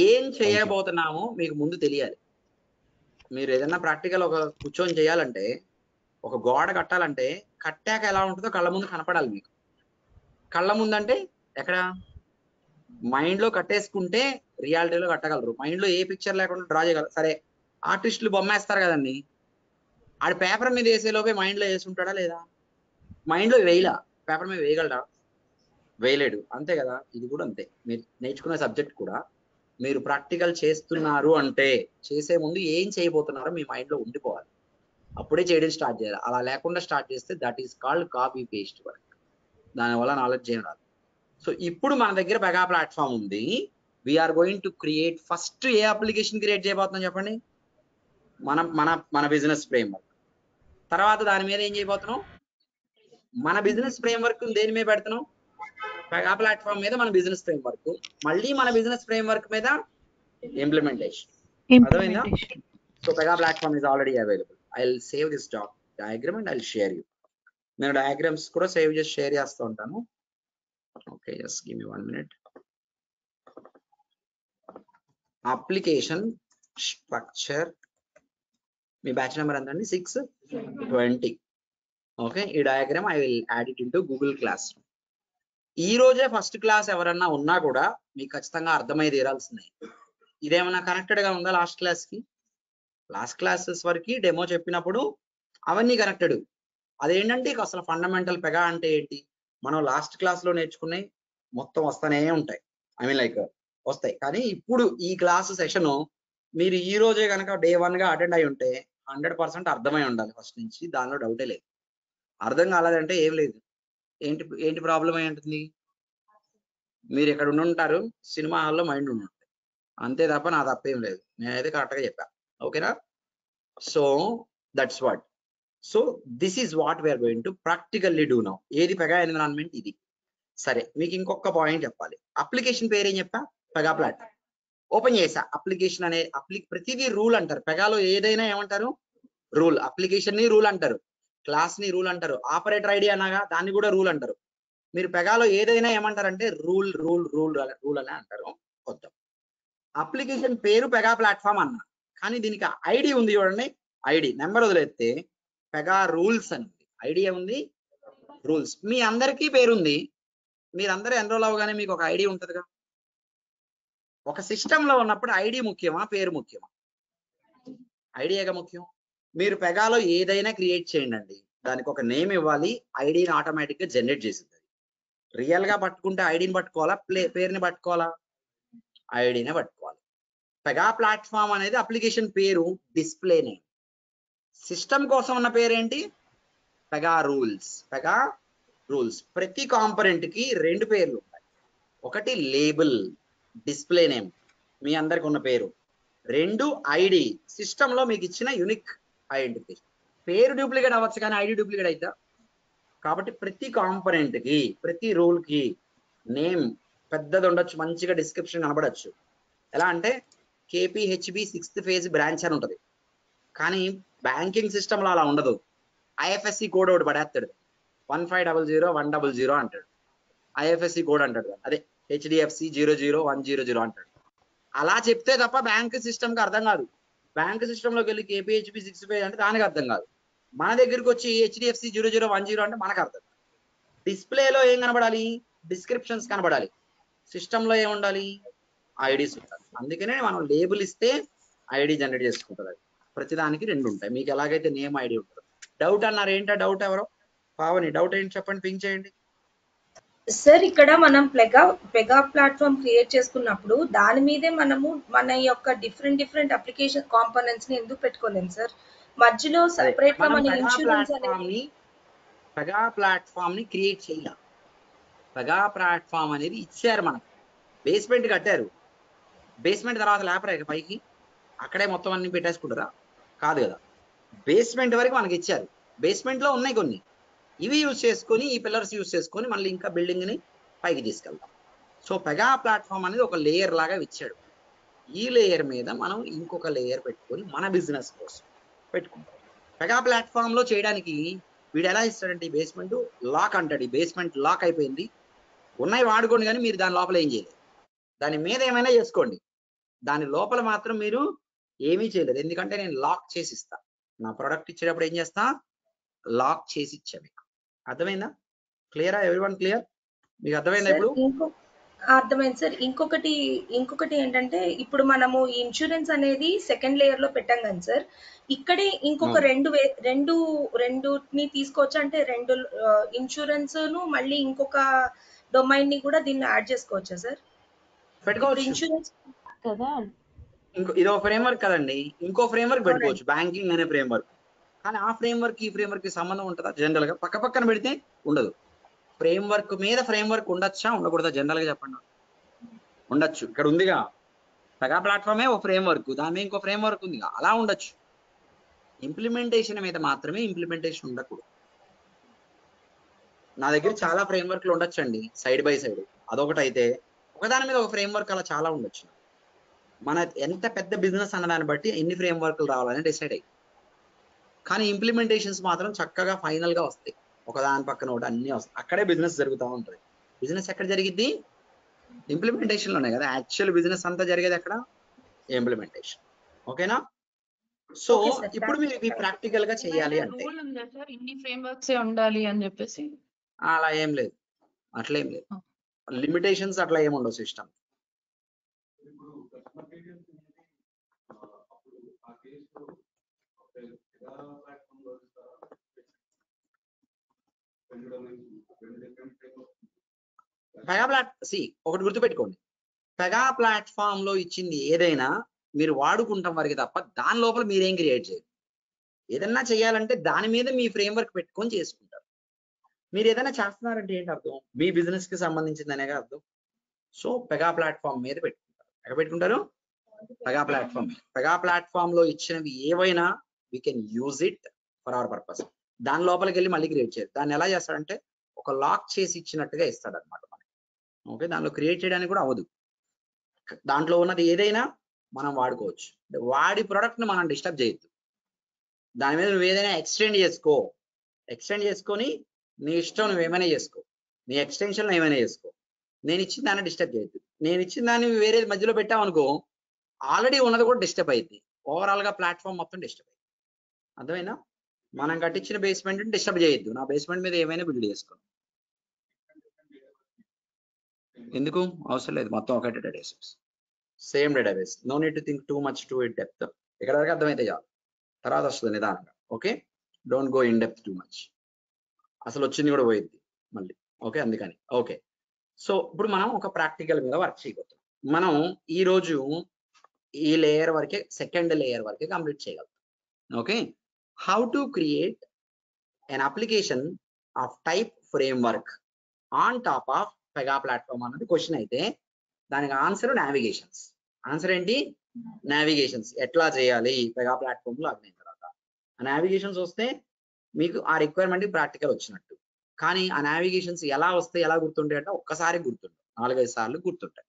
ఏం చేయబోతున్నామో మీకు ముందు తెలియాలి. మీరు ఏదైనా ప్రాక్టికల్ ఒక కూర్చొని చేయాలంటే, ఒక గోడ కట్టాలంటే కట్టాక ఎలా ఉంటుందో కళ్ళ ముందు కనపడాలి మీకు. కళ్ళ ముందు అంటే ఎక్కడ? మైండ్ లో కట్టేసుకుంటే రియాలిటీలో కట్టగలరు. మైండ్ లో ఏ పిక్చర్ లేకుండా డ్రా చేయగలరు. సరే, ఆర్టిస్టులు బొమ్మేస్తారు కదండి, ఆడి పేపర్ మీద వేసేలోపే మైండ్ లో వేసి ఉంటాడా లేదా? మైండ్ లో వేయలా, పేపర్ మీద వేయగలరా? వేయలేడు. అంతే కదా, ఇది కూడా అంతే. మీరు నేర్చుకునే సబ్జెక్ట్ కూడా మీరు ప్రాక్టికల్ చేస్తున్నారు అంటే చేసే ముందు ఏం చేయబోతున్నారో మీ మైండ్ లో ఉండిపోవాలి, అప్పుడే చేయడం స్టార్ట్ చేయాలి. అలా లేకుండా స్టార్ట్ చేస్తే that is called copy paste work. దానివల్ల నాలెడ్జ్ ఏం రాదు. సో ఇప్పుడు మన దగ్గర పెగా ప్లాట్ఫామ్ ఉంది. We're going to create first a application create చేయబోతున్నాం చెప్పండి? మన బిజినెస్ ఫ్రేమ్వర్క్. తర్వాత దాని మీద ఏం చేయబోతున్నాం, మన బిజినెస్ ఫ్రేమ్వర్క్ దేని మీద పెడుతున్నాం, పెగా ప్లాట్ఫామ్ మీద మన బిజినెస్ ఫ్రేమ్వర్క్, మళ్ళీ మన బిజినెస్ ఫ్రేమ్వర్క్ మీద ఇంప్లిమెంటేషన్. అర్థమైందా? So Pega platform is already available. I will save this diagram and I will share you. నేను డయాగ్రామ్స్ కూడా సేవ్ చేసి షేర్ చేస్తూ ఉంటాను. Okay, just give me 1 minute. Application structure, మీ బ్యాచ్ నెంబర్ ఎంత అండి? 620. ఓకే, ఈ diagram I will add it into Google class. ఈ రోజే ఫస్ట్ క్లాస్ ఎవరన్నా ఉన్నా కూడా మీకు ఖచ్చితంగా అర్థమై తీరాల్సిందే. ఇదేమన్నా కనెక్టెడ్ గా ఉందా లాస్ట్ క్లాస్ కి? లాస్ట్ క్లాసెస్ వరకు డెమో చెప్పినప్పుడు అవన్నీ కనెక్టెడ్. అదేంటంటే అసలు ఫండమెంటల్ పెగా అంటే ఏంటి, మనం లాస్ట్ క్లాస్ లో నేర్చుకున్నాయి మొత్తం వస్తానే ఉంటాయి, ఐ మీన్ లైక్ వస్తాయి. కానీ ఇప్పుడు ఈ క్లాస్ సెషన్ మీరు ఈ రోజే కనుక డే 1 గా అటెండ్ అయి ఉంటే 100% అర్థమై ఉండాలి ఫస్ట్ నుంచి, దానిలో డౌటే లేదు. అర్థం కాలేదంటే ఏం లేదు. ఏంటి ప్రాబ్లం అయి ఉంటుంది, మీరు ఇక్కడ ఉండుంటారు, సినిమా హాల్లో మైండ్ ఉండి ఉంటుంది, అంతే తప్ప నా తప్పేం లేదు. నేనైతే కరెక్ట్ గా చెప్పా. ఓకేనా? So that's what. So this is what we're going to practically do now. ఏది పెగా ఎన్విరాన్మెంట్ ఇది. సరే, మీకు ఇంకొక పాయింట్ చెప్పాలి. అప్లికేషన్ పేరు ఏం చెప్పా? Pega platform. ఓపెన్ చేసా. అప్లికేషన్ అనే ప్రతిదీ రూల్ అంటారు. పెగాలో ఏదైనా ఏమంటారు? రూల్. అప్లికేషన్ ని రూల్ అంటారు, క్లాస్ ని రూల్ అంటారు, ఆపరేటర్ ఐడి అనగా దాన్ని కూడా రూల్ అంటారు. మీరు పెగాలో ఏదైనా ఏమంటారంటే రూల్ రూల్ రూల్ రూల్ అనే అంటారు. కొత్త అప్లికేషన్ పేరు పెగా ప్లాట్ఫామ్ అన్న, కానీ దీనికి ఐడి ఉంది చూడండి. ఐడి నెంబర్ వదిలేస్తే పెగా రూల్స్ అని ఉంది. ఐడియా ఉంది, రూల్స్. మీ అందరికీ పేరుంది. మీరందరూ ఎన్రోల్ అవగానే మీకు ఒక ఐడి ఉంటుందిగా. ఒక సిస్టమ్ లో ఉన్నప్పుడు ఐడి ముఖ్యమా, పేరు ముఖ్యమా? ఐడియాగా ముఖ్యం. మీరు పెగాలో ఏదైనా క్రియేట్ చేయండి, దానికి ఒక నేమ్ ఇవ్వాలి, ఐడిని ఆటోమేటిక్ గా జనరేట్ చేసింది. రియల్ గా పట్టుకుంటే ఐడిని పట్టుకోవాలా, పేరుని పట్టుకోవాలా? ఐడినే పట్టుకోవాలి. పెగా ప్లాట్ఫామ్ అనేది అప్లికేషన్ పేరు, డిస్ప్లే నేమ్. సిస్టమ్ కోసం ఉన్న పేరేంటి? Pega rules. Pega rules. ప్రతి కాంపొనెంట్ కి 2 పేర్లు ఉంటాయి. ఒకటి లేబుల్, డిస్ప్లే నేమ్, మీ అందరికి ఉన్న పేరు. 2 ఐడి, సిస్టమ్ లో మీకు ఇచ్చిన యూనిక్ ఐడెంటిఫికేషన్. పేరు డూప్లికేట్ అవ్వచ్చు కానీ ఐడి డూప్లికేట్ అవుతా. కాబట్టి ప్రతి కాంపొనెంట్ కి, ప్రతి రూల్ కి నేమ్ పెద్దది ఉండొచ్చు, మంచిగా డిస్క్రిప్షన్ కనబడచ్చు. ఎలా అంటే KPHB 6th phase బ్రాంచ్ అని ఉంటుంది, కానీ బ్యాంకింగ్ సిస్టమ్ లో అలా ఉండదు. IFSC కోడ్ ఒకటి పడేస్తాడు, 1500 అంటాడు. IFSC కోడ్ అంటాడు, అదే HDFC 00100 అంటాడు. అలా చెప్తే తప్ప బ్యాంక్ సిస్టమ్ కి అర్థం కాదు. బ్యాంక్ సిస్టమ్ లోకి వెళ్ళి KPHB 65 అంటే దానికి అర్థం కాదు. మన దగ్గరికి వచ్చి HDFC 0010 అంటే మనకు అర్థం. డిస్ప్లేలో ఏం కనబడాలి? డిస్క్రిప్షన్స్ కనబడాలి. సిస్టమ్ లో ఏం ఉండాలి? ఐడీస్ ఉండాలి. అందుకనే మనం లేబుల్ ఇస్తే ఐడి జనరేట్ చేసుకుంటుంది. అది ప్రతిదానికి 2 ఉంటాయి. మీకు ఎలాగైతే నేమ్ ఐడి ఉంటుంది. డౌట్ అన్నారు, ఏంటో డౌట్? ఎవరో పావని డౌట్ ఏంటి చెప్పండి, పింక్ చేయండి. సార్, ఇక్కడ మనం పెగా ప్లాట్ఫామ్ క్రియేట్ చేసుకున్నప్పుడు దాని మీదే మనము మన యొక్క డిఫరెంట్ అప్లికేషన్ కాంపోనెంట్స్ ని ఎందుకు పెట్టుకోలేము సార్? మధ్యలో సెపరేట్ గా మన ఇన్సూరెన్స్ అనేది పెగా ప్లాట్ఫామ్ ని క్రియేట్ చేయాలి. పెగా ప్లాట్ఫామ్ అనేది ఇచ్చారు, మనకు బేస్మెంట్ కట్టారు. బేస్మెంట్ తర్వాత లేపరా పైకి, అక్కడే మొత్తం అన్ని పెట్టేసుకుంటారా? కాదు కదా. బేస్మెంట్ వరకు మనకి ఇచ్చారు. బేస్మెంట్ లో ఉన్నాయి కొన్ని, ఇవి యూజ్ చేసుకొని, ఈ పిల్లర్స్ యూజ్ చేసుకొని మళ్ళీ ఇంకా బిల్డింగ్ ని పైకి తీసుకెళ్తాం. సో పెగా ప్లాట్ఫామ్ అనేది ఒక లేయర్ లాగా ఇచ్చాడు. ఈ లేయర్ మీద మనం ఇంకొక లేయర్ పెట్టుకొని మన బిజినెస్ కోసం పెట్టుకుంటాం. పెగా ప్లాట్ఫామ్ లో చేయడానికి వీడు ఎలా ఇస్తాడంటే, ఈ బేస్మెంట్ లాక్ అంటాడు. ఈ బేస్మెంట్ లాక్ అయిపోయింది, ఉన్నాయి వాడుకోండి, కానీ మీరు దాని లోపల ఏం చేయలేదు. దాని మీద ఏమైనా చేసుకోండి, దాని లోపల మాత్రం మీరు ఏమీ చేయలేదు. ఎందుకంటే నేను లాక్ చేసి ఇస్తా. నా ప్రోడక్ట్ ఇచ్చేటప్పుడు ఏం చేస్తా? లాక్ చేసి ఇచ్చా. మీకు అర్థమైందా? క్లియరా? Everyone clear? మీకు అర్థమైందా ఇప్పుడు? అర్థమైంది సార్. ఇంకొకటి ఏంటంటే, ఇప్పుడు మనము ఇన్సూరెన్స్ అనేది సెకండ్ లేయర్ లో పెట్టాం కదా సార్, ఇక్కడే ఇంకొక రెండుని తీసుకోవచ్చు. అంటే 2 ఇన్సూరెన్స్ ను మళ్ళీ ఇంకొక డొమైన్ ని కూడా దీన్ని యాడ్ చేసుకోవచ్చా సార్? పెట్టుకోవచ్చు. ఇన్సూరెన్స్ కదా, ఇదో ఫ్రేమ్వర్క్ కదండి, ఇంకో ఫ్రేమ్వర్క్ పెట్టుకోవచ్చు, బ్యాంకింగ్ అనే ఫ్రేమ్వర్క్. కానీ ఆ ఫ్రేమ్వర్క్ ఈ ఫ్రేమ్వర్క్ కి సంబంధం ఉంటుందా? జనరల్ గా పక్క పక్కన పెడితే ఉండదు. ఫ్రేమ్వర్క్ మీద ఫ్రేమ్వర్క్ ఉండొచ్చా, ఉండకూడదా? జనరల్ గా చెప్పండి. ఉండొచ్చు. ఇక్కడ ఉందిగా పెగా ప్లాట్ఫామే ఒక ఫ్రేమ్వర్క్, దాని మీద ఇంకో ఫ్రేమ్వర్క్ ఉంది, అలా ఉండొచ్చు. ఇంప్లిమెంటేషన్ మీద మాత్రమే ఇంప్లిమెంటేషన్ ఉండకూడదు. నా దగ్గర చాలా ఫ్రేమ్వర్క్లు ఉండొచ్చండి సైడ్ బై సైడ్, అదొకటి అయితే ఒకదాని మీద ఒక ఫ్రేమ్వర్క్ అలా చాలా ఉండొచ్చు. మన ఎంత పెద్ద బిజినెస్ అన్న దాన్ని బట్టి ఎన్ని ఫ్రేమ్వర్క్లు రావాలని డిసైడ్ అయ్యి, కానీ ఇంప్లిమెంటేషన్స్ మాత్రం చక్కగా ఫైనల్ గా వస్తాయి, ఒకదాని పక్కన ఒకటి అన్ని వస్తాయి. అక్కడే బిజినెస్ జరుగుతూ ఉంటుంది. బిజినెస్ ఎక్కడ జరిగిద్ది? ఇంప్లిమెంటేషన్ లోనే కదా. యాక్చువల్ బిజినెస్ అంతా జరిగేది ఎక్కడ? ఇంప్లిమెంటేషన్. ఓకేనా? So Okay, sir. ఇప్పుడు మీరు ఇది ప్రాక్టికల్ గా చేయాలి అంటే రూల్ ఉందా సార్ ఇన్ని ఫ్రేమ్వర్క్స్ ఉండాలి అని చెప్పేసి? అలా ఏం లేదు, అట్లా ఏం లేదు. లిమిటేషన్స్ అట్లా ఏమి ఉండవు సిస్టమ్. పెగా ఒకటి గుర్తుపెట్టుకోండి, పెగా ప్లాట్ఫామ్ లో ఇచ్చింది ఏదైనా మీరు వాడుకుంటాం వరకు తప్ప దాని లోపల మీరేం క్రియేట్ చేయరు. ఏదన్నా చేయాలంటే దాని మీద మీ ఫ్రేమ్వర్క్ పెట్టుకొని చేసుకుంటారు. మీరు ఏదైనా చేస్తున్నారంటే ఏంటి అర్థం? మీ బిజినెస్ కి సంబంధించిందనే అర్థం. సో పెగా ప్లాట్ఫామ్ మీద పెట్టుకుంటారు. ఎక్కడ పెట్టుకుంటారు? Pega platform. పెగా ప్లాట్ఫామ్ లో ఇచ్చినవి ఏవైనా we can use it for our purpose. దాని లోపలికి వెళ్ళి మళ్ళీ క్రియేట్ చేయరు. దాన్ని ఎలా చేస్తాడంటే ఒక లాక్ చేసి ఇచ్చినట్టుగా ఇస్తాడు అనమాట మనకి. ఓకే, దానిలో క్రియేట్ చేయడానికి కూడా అవ్వదు. దాంట్లో ఉన్నది ఏదైనా మనం వాడుకోవచ్చు. వాడి ప్రోడక్ట్ ని మనం డిస్టర్బ్ చేయొద్దు. దాని మీద నువ్వు ఏదైనా ఎక్స్టెండ్ చేసుకో, ఎక్స్టెండ్ చేసుకొని నీ ఇష్టం నువ్వు ఏమైనా చేసుకో, నీ ఎక్స్టెన్షన్ ఏమైనా చేసుకో. నేను ఇచ్చిన దాన్ని డిస్టర్బ్ చేయొద్దు. నేను ఇచ్చిన దాన్ని వేరే మధ్యలో పెట్టావు అనుకో, ఆల్రెడీ ఉన్నది కూడా డిస్టర్బ్ అయింది. ఓవరాల్ గా ప్లాట్ఫామ్ మొత్తం డిస్టర్బ్ అయింది. అర్థమైనా? మనం కట్టించిన బేస్మెంట్ డిస్టర్బ్ చేయొద్దు. నా బేస్మెంట్ మీద ఏమైనా బిల్డ్ చేసుకో. ఎందుకు అవసరం లేదు, మొత్తం ఒకటే database, same database. No need to think too much to it depth. ఇక్కడ వరకు అర్థమైతే చాలు, తర్వాత వస్తుంది నిదానంగా. Okay, don't go in depth too much. అసలు వచ్చింది కూడా పోయింది మళ్ళీ. ఓకే, అందుకని. ఓకే, సో ఇప్పుడు మనం ఒక ప్రాక్టికల్ మీద వర్క్ చేయబోతున్నాం. మనం ఈ రోజు ఈ లేయర్ వరకే, సెకండ్ లేయర్ వరకే కంప్లీట్ చేయగలుగుతాం. Okay, how to create an application of type framework on top of Pega platform అన్నది క్వశ్చన్ అయితే దానికి ఆన్సర్ నావిగేషన్స్. ఆన్సర్ ఏంటి? నావిగేషన్స్. ఎట్లా చేయాలి పెగా ప్లాట్ఫామ్ లో అయిన తర్వాత ఆ నావిగేషన్స్ వస్తే మీకు ఆ రిక్వైర్మెంట్ ప్రాక్టికల్ వచ్చినట్టు. కానీ ఆ నావిగేషన్స్ ఎలా వస్తాయి, ఎలా గుర్తుంటాయి అంటే ఒక్కసారి గుర్తుంటాయి, 4-5 సార్లు గుర్తుంటాయి.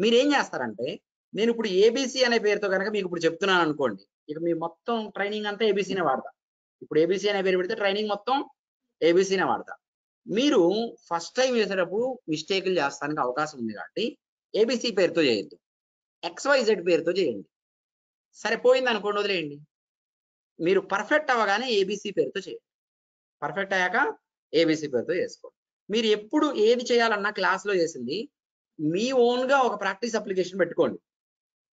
మీరు ఏం చేస్తారంటే, నేను ఇప్పుడు ఏబిసి అనే పేరుతో కనుక మీకు ఇప్పుడు చెప్తున్నాను అనుకోండి, ఇక మీ మొత్తం ట్రైనింగ్ అంతా ఏబిసినే వాడతా. ఇప్పుడు ఏబిసి అనే పేరు పెడితే ట్రైనింగ్ మొత్తం ఏబిసినే వాడతా. మీరు ఫస్ట్ టైం చేసేటప్పుడు మిస్టేక్లు చేస్తానికి అవకాశం ఉంది కాబట్టి ఏబిసి పేరుతో చేయొద్దు, XYZ పేరుతో చేయండి. సరిపోయింది అనుకోండి, వదిలేయండి. మీరు పర్ఫెక్ట్ అవ్వగానే ఏబిసి పేరుతో చేయండి. పర్ఫెక్ట్ అయ్యాక ఏబిసి పేరుతో చేసుకోండి. మీరు ఎప్పుడు ఏది చేయాలన్నా క్లాస్లో చేసింది మీ ఓన్ గా ఒక ప్రాక్టీస్ అప్లికేషన్ పెట్టుకోండి,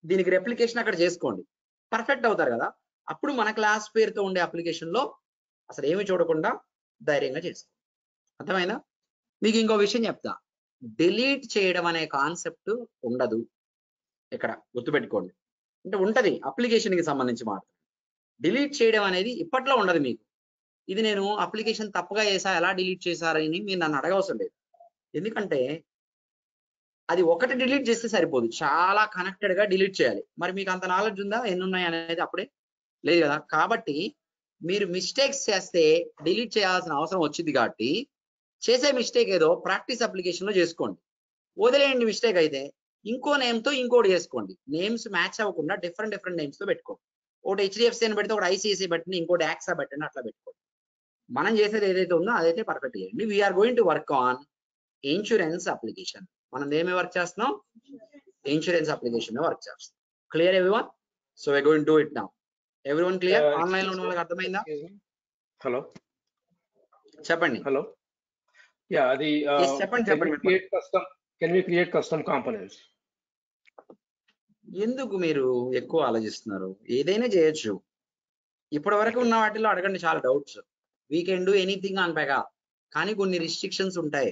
దీనికి రెప్లికేషన్ అక్కడ చేసుకోండి, పర్ఫెక్ట్ అవుతారు కదా. అప్పుడు మన క్లాస్ పేరుతో ఉండే అప్లికేషన్ లో అసలు ఏమి చూడకుండా ధైర్యంగా చేసుకోండి. అర్థమైందా? మీకు ఇంకో విషయం చెప్తా, డిలీట్ చేయడం అనే కాన్సెప్ట్ ఉండదు ఇక్కడ, గుర్తుపెట్టుకోండి. అంటే ఉంటది అప్లికేషన్ కి సంబంధించి మాత్రం, డిలీట్ చేయడం అనేది ఇప్పట్లో ఉండదు మీకు. ఇది నేను అప్లికేషన్ తప్పుగా చేసా, ఎలా డిలీట్ చేశారని మీరు నన్ను అడగవసరం లేదు. ఎందుకంటే అది ఒకటి డిలీట్ చేస్తే సరిపోదు, చాలా కనెక్టెడ్ గా డిలీట్ చేయాలి. మరి మీకు అంత నాలెడ్జ్ ఉందా ఎన్ని ఉన్నాయి అనేది? అప్పుడే లేదు కదా. కాబట్టి మీరు మిస్టేక్స్ చేస్తే డిలీట్ చేయాల్సిన అవసరం వచ్చింది కాబట్టి చేసే మిస్టేక్ ఏదో ప్రాక్టీస్ అప్లికేషన్ లో చేసుకోండి. వదిలేయండి మిస్టేక్ అయితే ఇంకో నేమ్ తో ఇంకోటి చేసుకోండి. నేమ్స్ మ్యాచ్ అవ్వకుండా డిఫరెంట్ నేమ్స్ తో పెట్టుకోండి. ఒకటి HDFC అని పెడితే ఒకటి ICICI పెట్టండి, ఇంకోటి యాక్సా పెట్టండి, అట్లా పెట్టుకోండి. మనం చేసేది ఏదైతే ఉందో అదైతే పర్ఫెక్ట్ చేయండి. We're going to work on insurance application. మనం ఏమి వర్క్ చేస్తున్నాం? ఇన్సూరెన్స్ అప్లికేషన్ వర్క్ చేస్తున్నాం. Clear everyone? So we're going to do it now. Everyone clear? Online లో ఉన్న వాళ్ళకి అర్థమైందా? హలో చెప్పండి. హలో యా, అది చెప్పండి. Can we create custom components? ఎందుకు మీరు ఎక్కువ ఆలోచిస్తున్నారు? ఏదైనా చేయొచ్చు. ఇప్పటి వరకు ఉన్న వాటిలో అడగండి, చాలా doubts. We can do anything on Pega, కానీ కొన్ని రిస్ట్రిక్షన్స్ ఉంటాయి.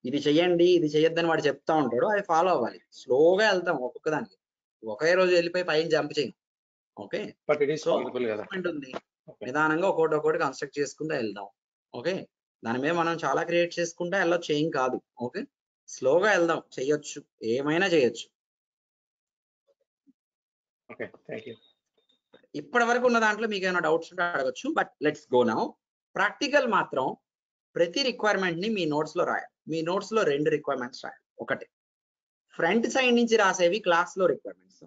ఇది చెయ్యండి, ఇది చెయ్యొద్దని వాడు చెప్తా ఉంటాడు, అది ఫాలో అవ్వాలి. స్లోగా వెళ్తాం ఒక్కొక్క దానికి, ఒకే రోజు వెళ్ళిపోయి పైన జంప్ చేయం. ఓకే, సో ఉంది, నిదానంగా ఒక్కొక్కటి కన్స్ట్రక్ట్ చేసుకుంటూ వెళ్దాం. ఓకే, దాని మీద మనం చాలా క్రియేట్ చేసుకుంటా వెళ్ళొచ్చు, ఏం కాదు. ఓకే, స్లోగా వెళ్దాం, చెయ్యొచ్చు, ఏమైనా చేయొచ్చు. ఇప్పటి వరకు ఉన్న దాంట్లో మీకు ఏమైనా డౌట్స్ ఉంటే అడగచ్చు, but let's go now. Practical మాత్రం ప్రతి రిక్వైర్మెంట్ ని మీ నోట్స్ లో రాయాలి. మీ నోట్స్ లో 2 రిక్వైర్మెంట్స్ రాయాలి. ఒకటి ఫ్రంట్ సైడ్ నుంచి రాసేవి క్లాస్ లో రిక్వైర్మెంట్స్,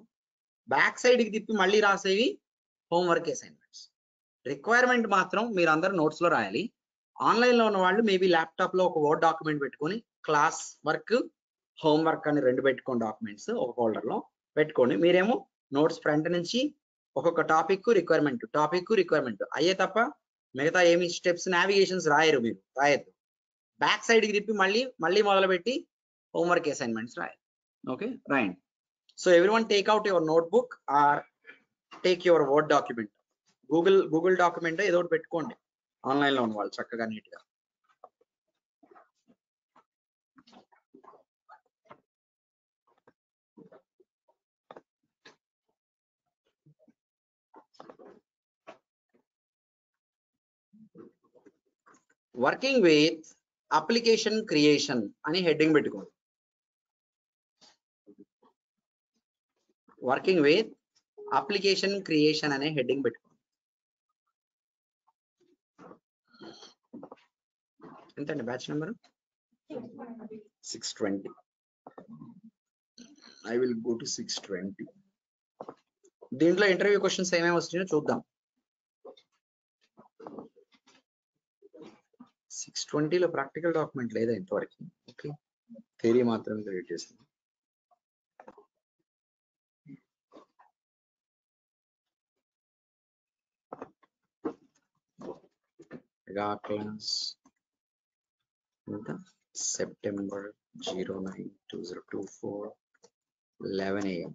బ్యాక్ సైడ్ కి తిప్పి మళ్ళీ రాసేవి హోంవర్క్ అసైన్మెంట్స్. రిక్వైర్మెంట్ మాత్రం మీరు అందరూ నోట్స్ లో రాయాలి. ఆన్లైన్ లో ఉన్న వాళ్ళు మేబీ ల్యాప్టాప్ లో ఒక వర్డ్ డాక్యుమెంట్ పెట్టుకొని క్లాస్ వర్క్ హోంవర్క్ అని 2 పెట్టుకోండి, డాక్యుమెంట్స్ ఒక ఫోల్డర్ లో పెట్టుకోండి. మీరేమో నోట్స్ ఫ్రంట్ నుంచి ఒక్కొక్క టాపిక్ రిక్వైర్మెంట్ అయ్యే తప్ప మిగతా ఏమి స్టెప్స్ నావిగేషన్స్ రాయరు, మీరు రాయద్దు. బ్యాక్ సైడ్ కి తిప్పి మళ్ళీ మొదలుపెట్టి హోంవర్క్ అసైన్మెంట్స్ రాయాలి. ఓకే, రాయండి. So everyone take out your notebook or take your word document. Google document ఏదో ఒకటి పెట్టుకోండి, ఆన్లైన్ లో ఉన్న వాళ్ళు చక్కగా నీట్ గా. వర్కింగ్ విత్ అప్లికేషన్ క్రియేషన్ అని హెడ్డింగ్ పెట్టుకోండి. వర్కింగ్ విత్ అప్లికేషన్ క్రియేషన్ అనే హెడ్డింగ్ పెట్టుకోండి. ఎంతండి batch number? 620. I will go to 620. దీంట్లో ఇంటర్వ్యూ క్వశ్చన్స్ ఏమేమి వస్తున్నాయో చూద్దాం. 620లో ప్రాక్టికల్ డాక్యుమెంట్ లేదా ఇంతవరకు? ఓకే, థియరీ మాత్రమే క్రియేట్ చేసింది. Class September 09/2024 11 AM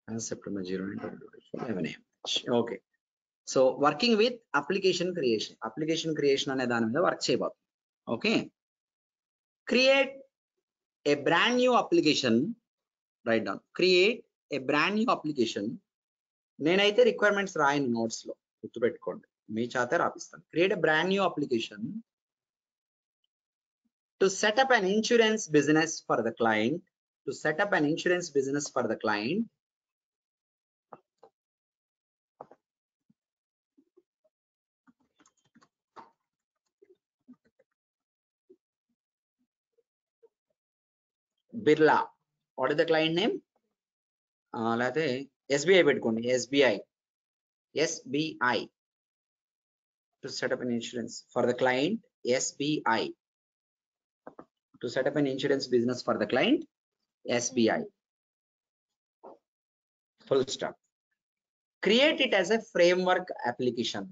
and September 09/2024 11 AM. Okay, so working with application creation అనే దాని మీద వర్క్ చేయబోతుంది. Okay, create a brand new application. Write down, create a brand new application. నేనైతే రిక్వైర్మెంట్స్ రాయను నోట్స్ లో, గుర్తుపెట్టుకోండి, మీ చేత రాపిస్తాను. Create a brand new application to set up an insurance business for the client. Birla. What is the client name? లేకపోతే SBI పెట్టుకోండి. SBI to set up an insurance for the client. SBI to set up an insurance business for the client. SBI. Full stop. Create it as a framework application.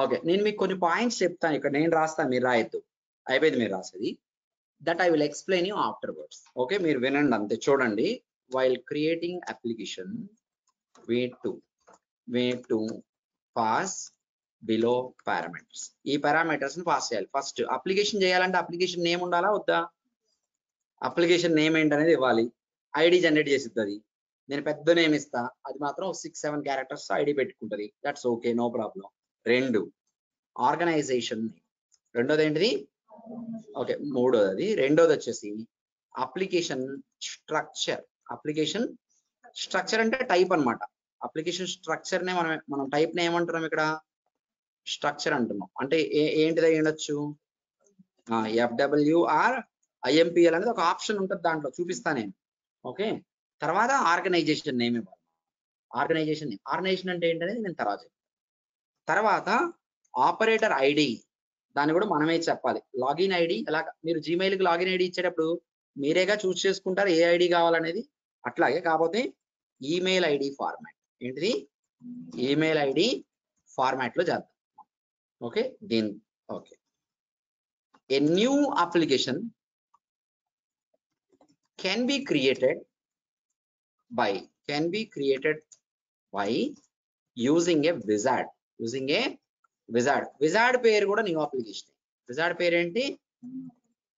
Okay, నేను మీకు కొన్ని పాయింట్స్ చెప్తాను. ఇక్కడ నేను రాస్తాను, మీరు రాయొద్దు. అయిపోయింది మీరు రాసేది. That I will explain you after words. Okay, మీరు వినండి అంతే. చూడండి, while creating application way to pass below parameters. ఈ పారామీటర్స్ ని పాస్ చేయాలి. ఫస్ట్ అప్లికేషన్ చేయాలంటే అప్లికేషన్ నేమ్ ఉండాలా వద్దా? అప్లికేషన్ నేమ్ ఏంటనేది ఇవ్వాలి. ఐడి జనరేట్ చేసిద్ది. నేను పెద్ద నేమ్ ఇస్తా, అది మాత్రం 6-7 క్యారెక్టర్స్ ఐడి పెట్టుకుంటది. That's okay, no problem. 2 organisation. రెండోది ఏంటిది? ఓకే, మూడోది. రెండోది వచ్చేసి అప్లికేషన్ స్ట్రక్చర్ అంటే టైప్ అన్నమాట. అప్లికేషన్ స్ట్రక్చర్ నే మనం టైప్ నే ఏమంటున్నాం ఇక్కడ? స్ట్రక్చర్ అంటున్నాం. అంటే ఏంటిదై ఉండొచ్చు? FWR IMPL అనేది ఒక ఆప్షన్ ఉంటుంది, దాంట్లో చూపిస్తా నేను. ఓకే, తర్వాత ఆర్గనైజేషన్ నేమ్ ఇవ్వాలి. ఆర్గనైజేషన్ అంటే ఏంటనేది నేను తర్వాత ఆపరేటర్ ఐడి, దాన్ని కూడా మనమే చెప్పాలి. లాగిన్ ఐడి ఎలా? మీరు Gmail కి లాగిన్ ఐడి ఇచ్చేటప్పుడు మీరేగా చూస్ చేసుకుంటారు ఏ ఐడి కావాలనేది. అట్లాగే కాకపోతే ఈమెయిల్ ఐడి ఫార్మాట్. ఏంటిది? ఈమెయిల్ ఐడి ఫార్మాట్ లో చేద్దాం. Okay, okay. A new application can be created by using a wizard. Wizard పేరు కూడా న్యూ అప్లికేషన్. విజార్డ్ పేరు ఏంటి?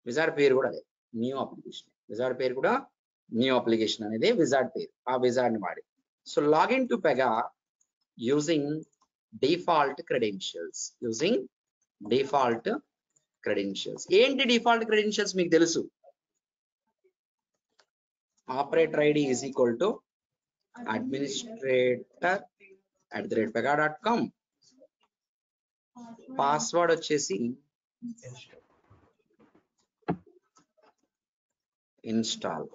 విజార్డ్ పేరు కూడా అదే. New application. విజార్డ్ పేరు కూడా న్యూ అప్లికేషన్ అనేది విజార్డ్ పేరు, ఆ విజార్డ్ ని వాడి. So login to Pega using default credentials. ఏంటి డిఫాల్ట్ క్రెడెన్షియల్స్ మీకు తెలుసు. Operator ID is equal to administrator@pega.com. Password వచ్చేసి ఇన్స్టాల్.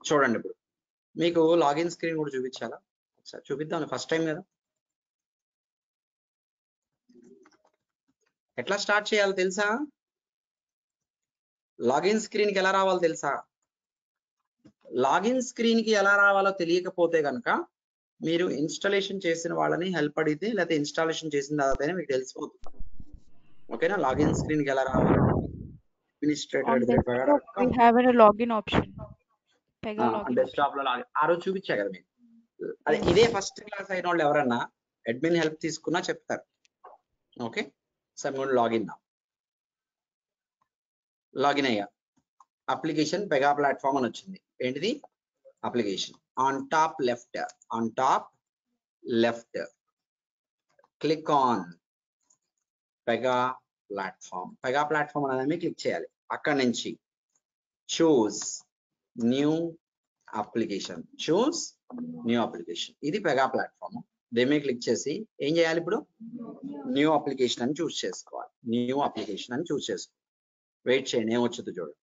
చూడండి ఇప్పుడు మీకు లాగిన్ స్క్రీన్ కూడా చూపించాలా? ఒకసారి చూపిద్దాం, ఫస్ట్ టైం కదా. ఎట్లా స్టార్ట్ చేయాలో తెలుసా? లాగిన్ స్క్రీన్ కి ఎలా రావాలో తెలుసా? లాగిన్ స్క్రీన్ కి ఎలా రావాలో తెలియకపోతే కనుక మీరు ఇన్స్టాలేషన్ చేసిన వాళ్ళని హెల్ప్ అడిగితే, లేకపోతే ఇన్స్టాలేషన్ చేసిన తర్వాతనే మీకు తెలిసిపోతుంది. ఓకేనా? లాగిన్ స్క్రీన్ కి ఎలా రావాలి? On desktop, we have a login option. Pega login desktop లో లాగిన్ ఆ రోజు చూపించా కదా మీకు. అదే ఇదే ఫస్ట్ క్లాస్ అయిన వాళ్ళు ఎవరన్నా అడ్మిన్ హెల్ప్ తీసుకున్నా చెప్తారు. ఓకే, సరే లాగిన్ అయ్యా. అప్లికేషన్ పెగా ప్లాట్ఫామ్ అని వచ్చింది. ఏంటిది? Application. On top left click on Pega platform అనేది క్లిక్ చేయాలి. అక్కడ నుంచి చూస్ న్యూ అప్లికేషన్. ఇది పెగా ప్లాట్ఫామ్. దీని మీద క్లిక్ చేసి ఏం చేయాలి? ఇప్పుడు న్యూ అప్లికేషన్ అని చూస్ చేసుకోవాలి. వెయిట్ చేయండి, ఏమొచ్చిందో చూడండి.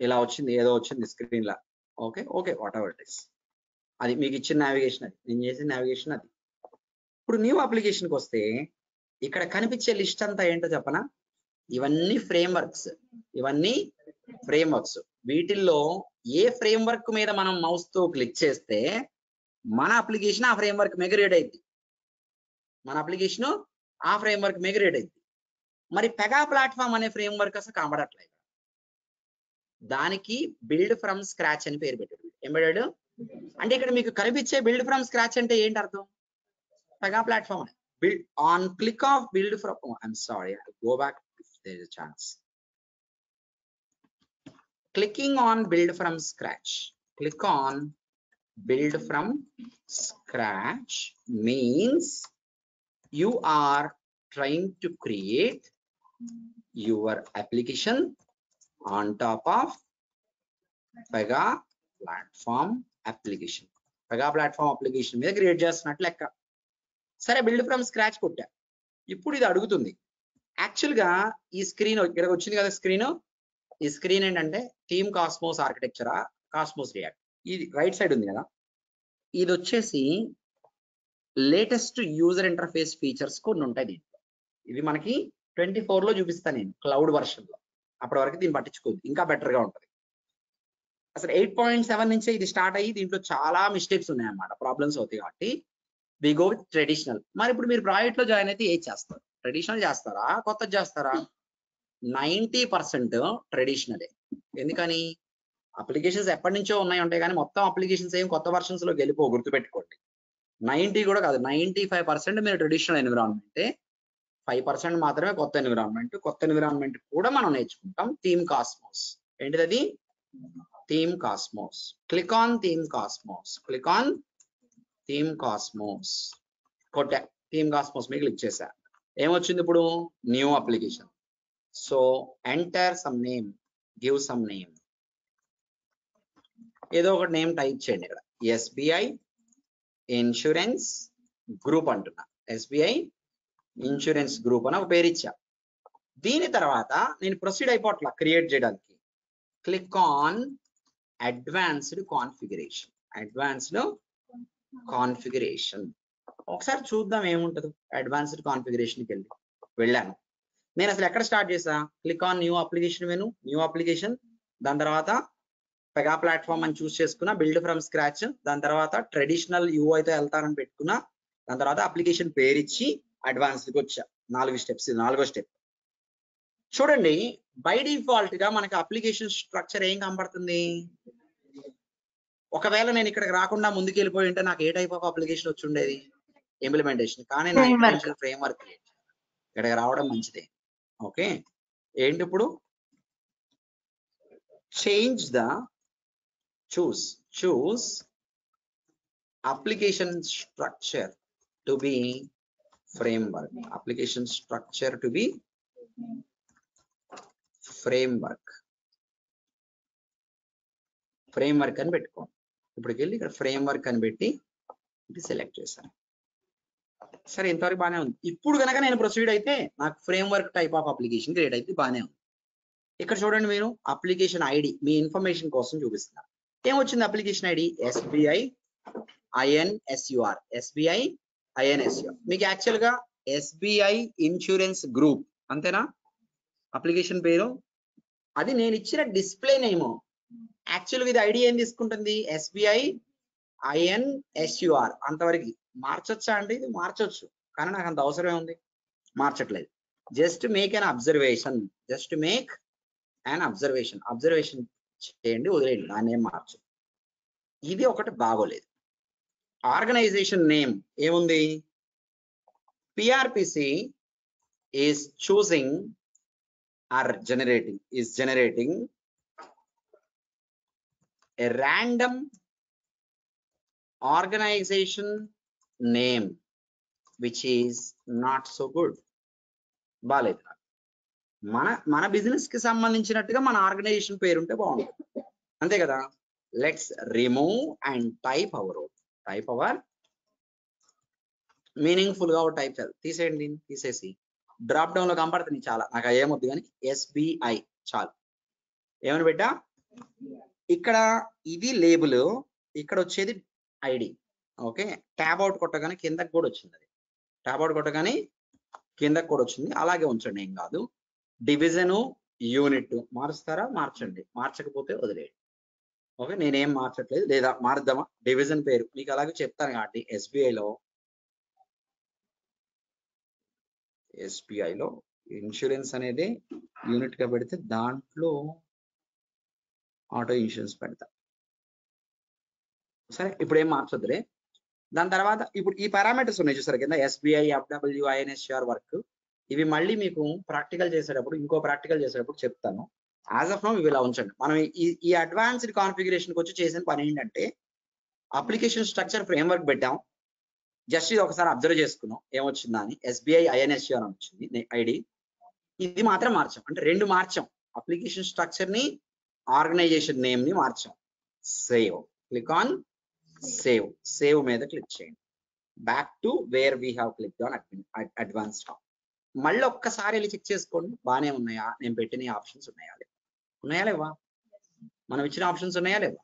ఇలా వచ్చింది, ఏదో వచ్చింది screen law. Okay what ever it is. అది మీకు ఇచ్చిన నావిగేషన్, అది నేను చేసిన నావిగేషన్ అది. ఇప్పుడు న్యూ అప్లికేషన్కి వస్తే ఇక్కడ కనిపించే లిస్ట్ అంతా ఏంటో చెప్పనా? ఇవన్నీ ఫ్రేమ్వర్క్స్. వీటిల్లో ఏ ఫ్రేమ్వర్క్ మీద మనం మౌస్ తో క్లిక్ చేస్తే మన అప్లికేషన్ ఆ ఫ్రేమ్వర్క్ మీద క్రియేట్ అయింది. మరి పెగా ప్లాట్ఫామ్ అనే ఫ్రేమ్వర్క్ అసలు కనబడట్లేదు. దానికి బిల్డ్ ఫ్రమ్ స్క్రాచ్ అని పేరు పెట్టాడు. ఎంబెడెడ్ అంటే ఇక్కడ మీకు కనిపించే బిల్డ్ ఫ్రమ్ స్క్రాచ్ అంటే ఏంటి అర్థం? పెగా ప్లాట్ఫామ్ అని. Build on click of build from, oh, I'm sorry, I'll go back if there is a chance. Clicking on build from scratch. Click on build from scratch means you are trying to create your application on top of Pega platform application. Pega platform application మీద క్రియేట్ చేస్తున్నట్లు లెక్క. సరే, బిల్డ్ ఫ్రమ్ స్క్రాచ్ కొట్టా. ఇప్పుడు ఇది అడుగుతుంది. యాక్చువల్ గా ఈ స్క్రీన్ ఇక్కడ వచ్చింది కదా. ఈ స్క్రీన్ ఏంటంటే టీమ్ కాస్మోస్ ఆర్కిటెక్చరా, కాస్మోస్ రియాక్ట్. ఇది రైట్ సైడ్ ఉంది కదా. ఇది వచ్చేసి లేటెస్ట్ యూజర్ ఇంటర్ఫేస్ ఫీచర్స్ కొన్ని ఉంటాయి దీంట్లో. ఇవి మనకి 24 లో చూపిస్తాను నేను, క్లౌడ్ వర్షన్ లో. అప్పటి వరకు దీన్ని పట్టించుకోవద్దు, ఇంకా బెటర్ గా ఉంటుంది. అసలు 8.7 నుంచే ఇది స్టార్ట్ అయ్యి దీంట్లో చాలా మిస్టేక్స్ ఉన్నాయన్నమాట, ప్రాబ్లమ్స్ అవుతాయి. కాబట్టి వి గో విత్ ట్రెడిషనల్. మరి ఇప్పుడు మీరు ప్రాజెక్ట్ లో జాయిన్ అయితే ఏది చేస్తారు? ట్రెడిషనల్ చేస్తారా, కొత్తది చేస్తారా? 90% ట్రెడిషనలే. ఎందుకని? అప్లికేషన్స్ ఎప్పటి నుంచో ఉంటాయి కానీ మొత్తం అప్లికేషన్స్ ఏం కొత్త వర్షన్స్ లో వెళ్ళిపో, గుర్తుపెట్టుకోండి. 90 కూడా కాదు, 95% మీరు ట్రెడిషనల్ ఎన్విరాన్మెంటే, 5% మాత్రమే కొత్త ఎన్విరాన్మెంట్. కొత్త ఎన్విరాన్మెంట్ కూడా మనం నేర్చుకుంటాం. Theme cosmos. ఏంటిది అది? Theme cosmos. Click on theme cosmos. కొట్టా, థీమ్ కాస్మోస్ మీద క్లిక్ చేశా. ఏమొచ్చింది ఇప్పుడు? New application. So enter some name, give some name, ఏదో ఒకటి నేమ్ టైప్ చేయండి. ఇక్కడ SBI ఇన్సూరెన్స్ గ్రూప్ అంటున్నా. SBI ఇన్సూరెన్స్ గ్రూప్ అని ఒక పేరు ఇచ్చా. దీని తర్వాత నేను ప్రొసీడ్ అయిపోట్లా క్రియేట్ చేయడానికి. Click on advanced configuration. ఒకసారి చూద్దాం ఏముంటుందో. అడ్వాన్స్డ్ కాన్ఫిగరేషన్కి వెళ్ళాను. నేను అసలు ఎక్కడ స్టార్ట్ చేసా? Click on new application menu, new application. దాని తర్వాత పెగా ప్లాట్ఫామ్ అని చూస్ చేసుకున్నా, బిల్డ్ ఫ్రమ్ స్క్రాచ్. దాని తర్వాత ట్రెడిషనల్ అయితే వెళ్తానని పెట్టుకున్నా. దాని తర్వాత అప్లికేషన్ పేరు ఇచ్చి అడ్వాన్స్డ్కి వచ్చా. 4 స్టెప్స్. ఇది 4వ స్టెప్. చూడండి, బై డిఫాల్ట్ గా మనకి అప్లికేషన్ స్ట్రక్చర్ ఏం కనబడుతుంది? ఒకవేళ నేను ఇక్కడికి రాకుండా ముందుకు వెళ్ళిపోయి ఉంటే నాకు ఏ టైప్ ఆఫ్ అప్లికేషన్ వచ్చి ఉండేది? ఇంప్లిమెంటేషన్. కానీ నా ఇంటెన్షన్ ఫ్రేమ్వర్క్ ఇక్కడికి రావడం మంచిదే. ఓకే, ఏంటి ఇప్పుడు change the choose application structure to be framework. Application structure to be framework అని పెట్టుకోండి. ఇప్పటికి వెళ్ళి ఇక్కడ ఫ్రేమ్వర్క్ అని పెట్టి ఇది సెలెక్ట్ చేశాను. సరే, ఇంతవరకు బాగానే ఉంది. ఇప్పుడు కనుక నేను ప్రొసీడ్ అయితే నాకు framework type of application create అయితే బాగానే ఉంది. ఇక్కడ చూడండి, మీరు అప్లికేషన్ ఐడి మీ ఇన్ఫర్మేషన్ కోసం చూపిస్తున్నారు. ఏమొచ్చింది application ID? SBI INSUR. SBI INSUR. మీకు యాక్చువల్ గా SBI ఇన్సూరెన్స్ గ్రూప్ అంతేనా అప్లికేషన్ పేరు? అది నేను ఇచ్చిన డిస్ప్లే నేమ్. యాక్చువల్గా ఇది ఐడి ఏం తీసుకుంటుంది? SBI INSUR. అంతవరకు మార్చొచ్చా అంటే ఇది మార్చొచ్చు, కానీ నాకు అంత అవసరమే ఉంది, మార్చట్లేదు. Just make an observation, observation చేయండి, వదిలేయండి, దాన్ని ఏం మార్చు. ఇది ఒకటి బాగోలేదు. ఆర్గనైజేషన్ నేమ్ ఏముంది? PRPC is choosing or generating a random organization name which is not so good. బాలేదు. మన బిజినెస్ కి సంబంధించినట్టుగా మన ఆర్గనైజేషన్ పేరు ఉంటే బాగుంటుంది, అంతే కదా. Let's remove and type our meaningful గా టైప్ తీసేయండి. తీసేసి డ్రాప్ డౌన్ లో కనపడుతుంది చాలా, నాకు ఏమొద్దు కానీ SBI చాలు. ఏమని పెట్టా? ఇక్కడ ఇది లేబుల్, ఇక్కడ వచ్చేది ఐడి. ఓకే, ట్యాబ్ అవుట్ కొట్టగానే కిందకి కూడా వచ్చింది. అది ట్యాబ్ అవుట్ కొట్టగానే కిందకి కూడా వచ్చింది. అలాగే ఉంచండి, ఏం కాదు. డివిజను యూనిట్ మారుస్తారా? మార్చండి, మార్చకపోతే వదిలేయండి. ఓకే, నేనేం మార్చట్లేదు. లేదా మారుద్దామా? డివిజన్ పేరు మీకు అలాగే చెప్తాను కాబట్టి SBIలో ఇన్సూరెన్స్ అనేది యూనిట్ గా పెడితే దాంట్లో ఆటో ఇన్సూరెన్స్ పెడతా. సరే, ఇప్పుడు ఏం మార్చొద్దులే. దాని తర్వాత ఇప్పుడు ఈ పారామీటర్స్ ఉన్నాయి చూసారు కింద, SBI FW INSUR వర్క్. ఇవి మళ్ళీ మీకు ప్రాక్టికల్ చేసేటప్పుడు, ఇంకో ప్రాక్టికల్ చేసేటప్పుడు చెప్తాను. యాజ్ ఆఫ్ నౌ ఇవి ఇలా ఉంచండి. మనం ఈ అడ్వాన్స్డ్ కాన్ఫిగరేషన్కి వచ్చి చేసిన పని ఏంటంటే, అప్లికేషన్ స్ట్రక్చర్ ఫ్రేమ్వర్క్ పెట్టాం. జస్ట్ ఇది ఒకసారి అబ్జర్వ్ చేసుకున్నాం ఏమొచ్చిందా అని. SBI INSUR అని వచ్చింది ఐడి. ఇది మాత్రం మార్చాం, అంటే రెండు మార్చాం. అప్లికేషన్ స్ట్రక్చర్ ని, ఆర్గనైజేషన్ నేమ్ ని మార్చాం. సేవ్, క్లిక్ ఆన్ సేవ్ మీద క్లిక్ చేయండి. Back to where we have click on advanced. మళ్ళీ ఒక్కసారి వెళ్ళి చెక్ చేసుకోండి, బాగానే ఉన్నాయా, నేను పెట్టిన ఆప్షన్స్ ఉన్నాయా లేవా, మనం ఇచ్చిన ఆప్షన్స్ ఉన్నాయా లేవా.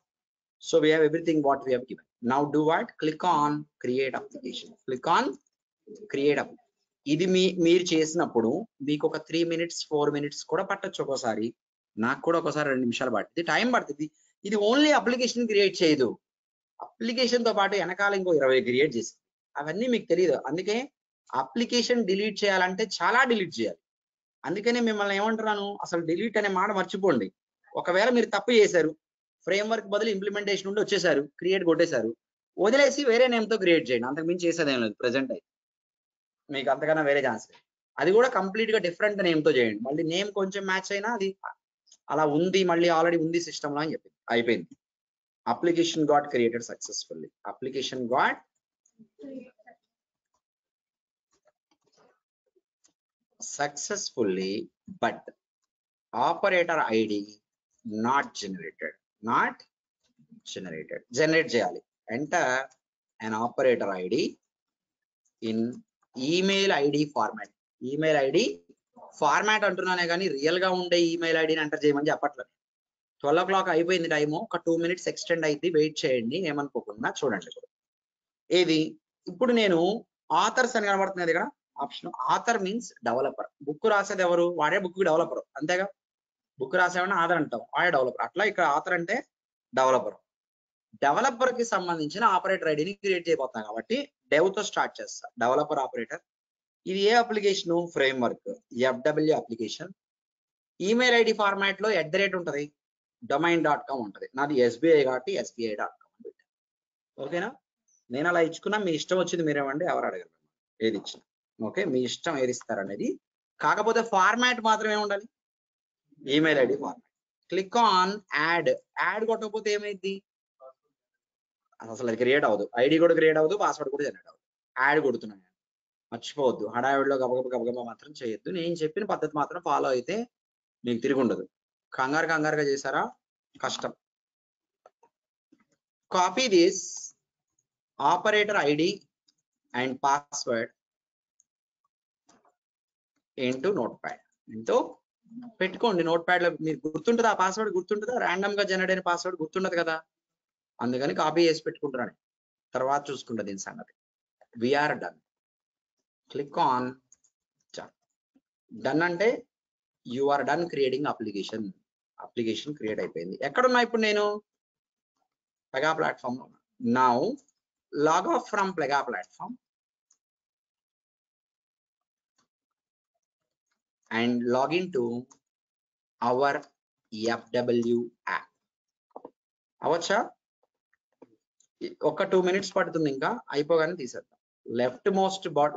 So we have everything what we have given. Now do what? Click on create application. ఇది మీరు చేసినప్పుడు మీకు ఒక 3 minutes 4 minutes కూడా పట్టొచ్చు. ఒక్కోసారి నాకు కూడా ఒకసారి 2 నిమిషాలు పడుతుంది, టైం పడుతుంది. ఇది ఓన్లీ అప్లికేషన్ క్రియేట్ చేయదు, అప్లికేషన్ తో పాటు వెనకాల ఇంకో 20 క్రియేట్ చేసి, అవన్నీ మీకు తెలియదు. అందుకే అప్లికేషన్ డిలీట్ చేయాలంటే చాలా డిలీట్ చేయాలి. అందుకనే మిమ్మల్ని ఏమంటున్నాను, అసలు డిలీట్ అనే మాట మర్చిపోండి. ఒకవేళ మీరు తప్పు చేశారు, ఫ్రేమ్వర్క్ బదులు ఇంప్లిమెంటేషన్ ఉండి వచ్చేసారు, క్రియేట్ కొట్టేశారు, వదిలేసి వేరే నేమ్తో క్రియేట్ చేయండి. అంతకు మించి చేసేదేం లేదు. ప్రెసెంట్ అయితే మీకు అంతకన్నా వేరే ఛాన్స్ లేదు. అది కూడా కంప్లీట్ గా డిఫరెంట్ నేమ్తో చేయండి. మళ్ళీ నేమ్ కొంచెం మ్యాచ్ అయినా అది అలా ఉంది, మళ్ళీ ఆల్రెడీ ఉంది సిస్టమ్ లో అని చెప్పింది, అయిపోయింది. Application got created successfully. Application got successfully, but operator ID not generated. Generate చేయాలి. Enter an operator ID in email ID format. Email ID format అంటున్నానే కానీ రియల్ గా ఉండే ఈమెయిల్ ఐడిని ఎంటర్ చేయమని చెప్పట్లేదు. 12 o'clock అయిపోయింది టైము, ఒక 2 minutes ఎక్స్టెండ్ అయితే వెయిట్ చేయండి, ఏమనుకోకుండా చూడండి. ఏది ఇప్పుడు నేను ఆథర్స్ అని కనబడుతున్నది ఇక్కడ option. Author means developer. Book రాసేది ఎవరు? వాడే బుక్ డెవలపర్, అంతేగా. బుక్ రాసేవాడిని ఆథర్ అంటాం, వాడే డెవలపర్. అట్లా ఇక్కడ ఆథర్ అంటే డెవలపర్. డెవలపర్ కి సంబంధించిన ఆపరేటర్ ఐడిని క్రియేట్ చేయబోతాం కాబట్టి డెవ్ తో స్టార్ట్ చేస్తా. Developer operator. ఇది ఏ application? Framework, FW application. Email ID format లో @ ఉంటది, domain.com ఉంటది. నాది SBI కాబట్టి SBI.com పెట్టాను. ఓకేనా? నేను అలా ఇచ్చుకున్నా, మీ ఇష్టం వచ్చింది మీరేమండి, ఎవరు అడగరు ఏది ఇచ్చిన. ఓకే, మీ ఇష్టం ఏది ఇస్తారు అనేది. కాకపోతే ఫార్మాట్ మాత్రమే ఉండాలి, email ID format. Click on add. Add కొట్టకపోతే ఏమైంది, అసలు అది క్రియేట్ అవ్వదు, ఐడి కూడా క్రియేట్ అవ్వదు, పాస్వర్డ్ కూడా జనరేట్ అవ్వదు. యాడ్ కొడుతున్నాను, మర్చిపోవద్దు. హడావిడిలో గబగబా మాత్రం చేయొద్దు. నేను చెప్పిన పద్ధతి మాత్రం ఫాలో అయితే మీకు తిరిగి ఉండదు. కంగారుగా చేశారా కష్టం. Copy this operator ID and password into note pad. Into పెట్టుకోండి నోట్ ప్యాడ్ లో. మీరు గుర్తుంటుందా ఆ పాస్వర్డ్? గుర్తుంటుందా? ర్యాండమ్ గా జనరేట్ అయిన పాస్వర్డ్ గుర్తుండదు కదా, అందుకని కాపీ చేసి పెట్టుకుంటారని. తర్వాత చూసుకుంటా దీని సంగతి. We're done. Click on done. అంటే you are done creating application. Application create అయిపోయింది. ఎక్కడున్నా ఇప్పుడు నేను? Pega platform. Now log off from Pega platform and log into our FW app. అవచ్చా? ఒక 2 minutes పడుతుంది, ఇంకా అయిపోగానే తీసేద్దాం.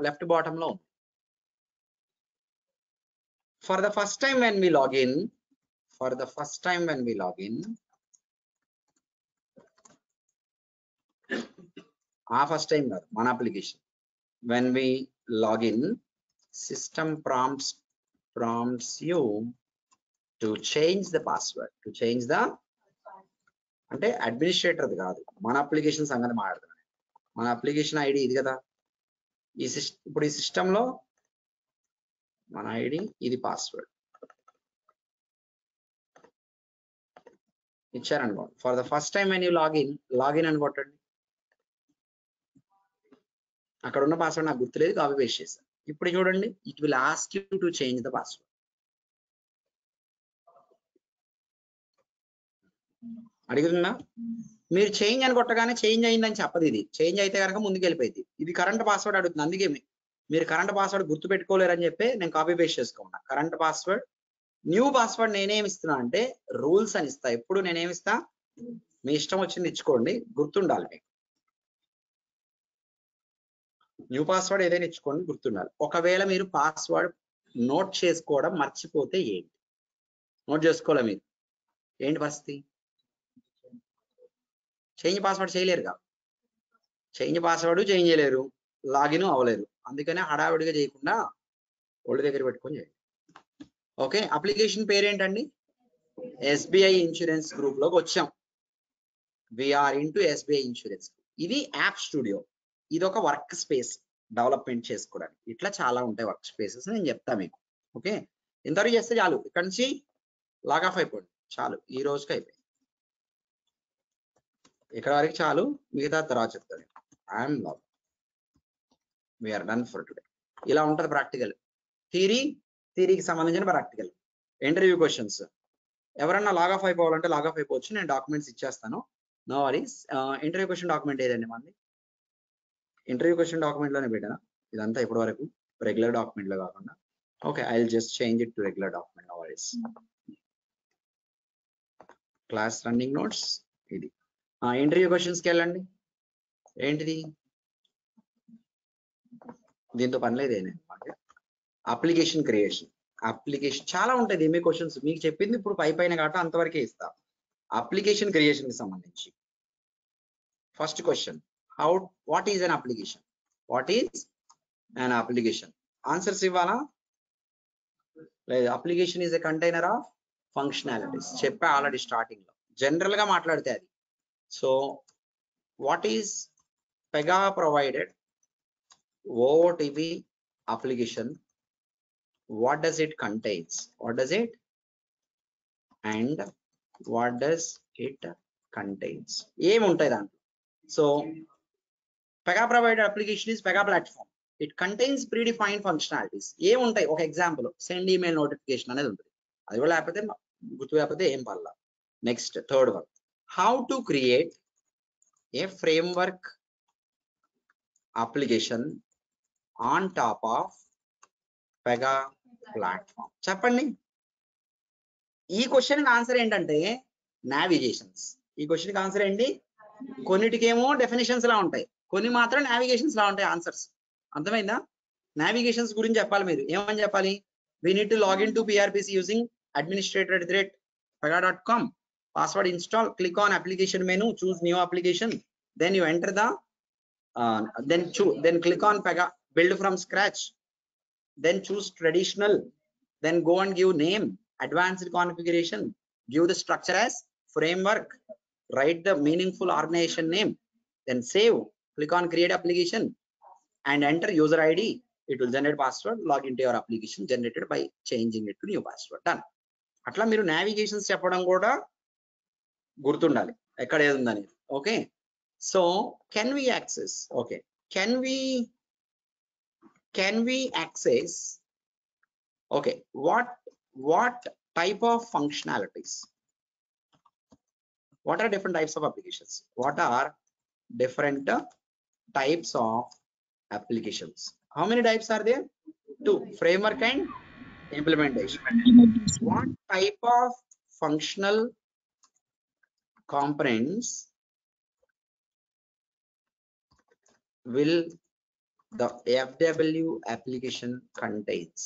లెఫ్ట్ బాటమ్ లో ఉంది. For the first time when we log in, first time కాదు, మన application. when we log in, system prompts you to change the password. అంటే అడ్మినిస్ట్రేటర్ కాదు, మన అప్లికేషన్ సంగతి మాట్లాడుతున్నాను. మన అప్లికేషన్ ఐడి ఇది కదా. ఇప్పుడు ఈ సిస్టమ్ లో మన ఐడి ఇది, పాస్వర్డ్ ఇచ్చారనుకోండి. For the first time when you login అని కొట్టండి. అక్కడ ఉన్న పాస్వర్డ్ నాకు గుర్తులేదు, కాపీ పేస్ట్ చేశాను. ఇప్పుడు చూడండి, it will ask you to change the password. అడుగుతుందా? మీరు చేంజ్ అని కొట్టగానే చేంజ్ అయిందని చెప్పదు. ఇది చేంజ్ అయితే కనుక ముందుకు వెళ్ళిపోయింది. ఇది కరెంట్ పాస్వర్డ్ అడుగుతుంది. అందుకే మీరు కరెంట్ పాస్వర్డ్ గుర్తు పెట్టుకోలేరని చెప్పి నేను కాపీ పేస్ట్ చేసుకున్నా. కరెంట్ పాస్వర్డ్, న్యూ పాస్వర్డ్ నేనేమి ఇస్తున్నా అంటే రూల్స్ అని ఇస్తా. ఎప్పుడు నేనేమిస్తా? మీ ఇష్టం వచ్చింది ఇచ్చుకోండి, గుర్తుండాలి మీకు. న్యూ పాస్వర్డ్ ఏదైనా ఇచ్చుకోండి, గుర్తుండాలి. ఒకవేళ మీరు పాస్వర్డ్ నోట్ చేసుకోవడం మర్చిపోతే ఏంటి? నోట్ చేసుకోలే మీరు, ఏంటి పరిస్థితి? చేంజ్ పాస్వర్డ్ చేయలేరుగా. చేంజ్ పాస్వర్డ్ చేంజ్ చేయలేరు, లాగిన్ అవ్వలేరు. అందుకనే హడావిడిగా చేయకుండా ఒళ్ళు దగ్గర పెట్టుకొని చేయండి. ఓకే, అప్లికేషన్ పేరేంటండి? ఎస్బీఐ ఇన్సూరెన్స్ గ్రూప్ లోకి వచ్చాం. We're into SBI insurance. ఇది యాప్ స్టూడియో. ఇది ఒక వర్క్ స్పేస్ డెవలప్మెంట్ చేసుకోవడానికి. ఇట్లా చాలా ఉంటాయి వర్క్ స్పేసెస్, నేను చెప్తా మీకు. ఓకే, ఇంతవరకు చేస్తే చాలు. ఇక్కడ నుంచి లాగ్ ఆఫ్ అయిపోండి, చాలు. ఈ రోజుకి అయిపోయింది, ఇక్కడ వరకు చాలు. మిగతా తర్వాత చెప్తాను. I'm log, we're done for today. ఇలా ఉంటుంది ప్రాక్టికల్. థియరీకి సంబంధించిన ప్రాక్టికల్. Interview questions. ఎవరన్నా లాగ్ ఆఫ్ అయిపోవాలంటే లాగ్ ఆఫ్ అయిపోవచ్చు. నేను డాక్యుమెంట్స్ ఇచ్చేస్తాను, no worries. Interview question document ఏదండి మనది? ఇంటర్వ్యూ క్వశ్చన్ డాక్యుమెంట్ లోనే పెట్టాను ఇదంతా ఇప్పటి వరకు, రెగ్యులర్ డాక్యుమెంట్ లో కాకుండా. Okay, I will just change it to regular document, no worries. Class running notes ఇది. ఇంటర్వ్యూ క్వశ్చన్స్కి వెళ్ళండి. ఏంటిది? దీంతో పని లేదేనే. Application creation. అప్లికేషన్ చాలా ఉంటుంది. ఏమే క్వశ్చన్స్ మీకు చెప్పింది ఇప్పుడు పైన కాబట్టి అంతవరకే ఇస్తా. అప్లికేషన్ క్రియేషన్ కి సంబంధించి first question, what is an application? What is an application? Answers ఇవ్వాలా లేదు? Application is a container of functionalities. చెప్పా ఆల్రెడీ స్టార్టింగ్ లో, జనరల్ గా మాట్లాడితే అది. So what is Pega provided OOTP application? What does it contains? What does it and what does it contains? ఏముంటాయి దాంట్లో? So Pega provided application is Pega platform. It contains predefined functionalities. ఏముంటాయి? ఒక ఎగ్జాంపుల్, సెండ్ ఈమెయిల్ నోటిఫికేషన్ అనేది ఉంటుంది. అది కూడా లేకపోతే గుర్తు లేకపోతే ఏం పర్లా. Next third one, how to create a framework application on top of Pega platform. చెప్పండి. ఈ క్వశ్చన్ ఆన్సర్ ఏంటంటే నావిగేషన్స్. ఈ క్వశ్చన్ ఆన్సర్ ఏంటి? కొన్నిటికేమో డెఫినేషన్స్ లా ఉంటాయి, కొన్ని మాత్రం నావిగేషన్స్ లా ఉంటాయి ఆన్సర్స్. అర్థమైందా? నావిగేషన్స్ గురించి చెప్పాలి. మీరు ఏమని చెప్పాలి? we need to log into PRPC using administrator@pega.com. password install, click on application menu, choose new application, then you enter the then click on Pega, build from scratch, then choose traditional, then go and give name, advanced configuration, give the structure as framework, write the meaningful organization name, then save, click on create application and enter user ID. It will generate password, log into your application generated by changing it to new password. Done. అట్లా మీరు నావిగేషన్స్ చెప్పడం కూడా గుర్తుండాలి ఎక్కడ ఏది ఉందని. Okay, so can we access, okay, can we access, okay, what type of functionalities, what are different types of applications, what are different types of applications? How many types are there? 2, framework and implementation. What type of functional components will the FW application contains?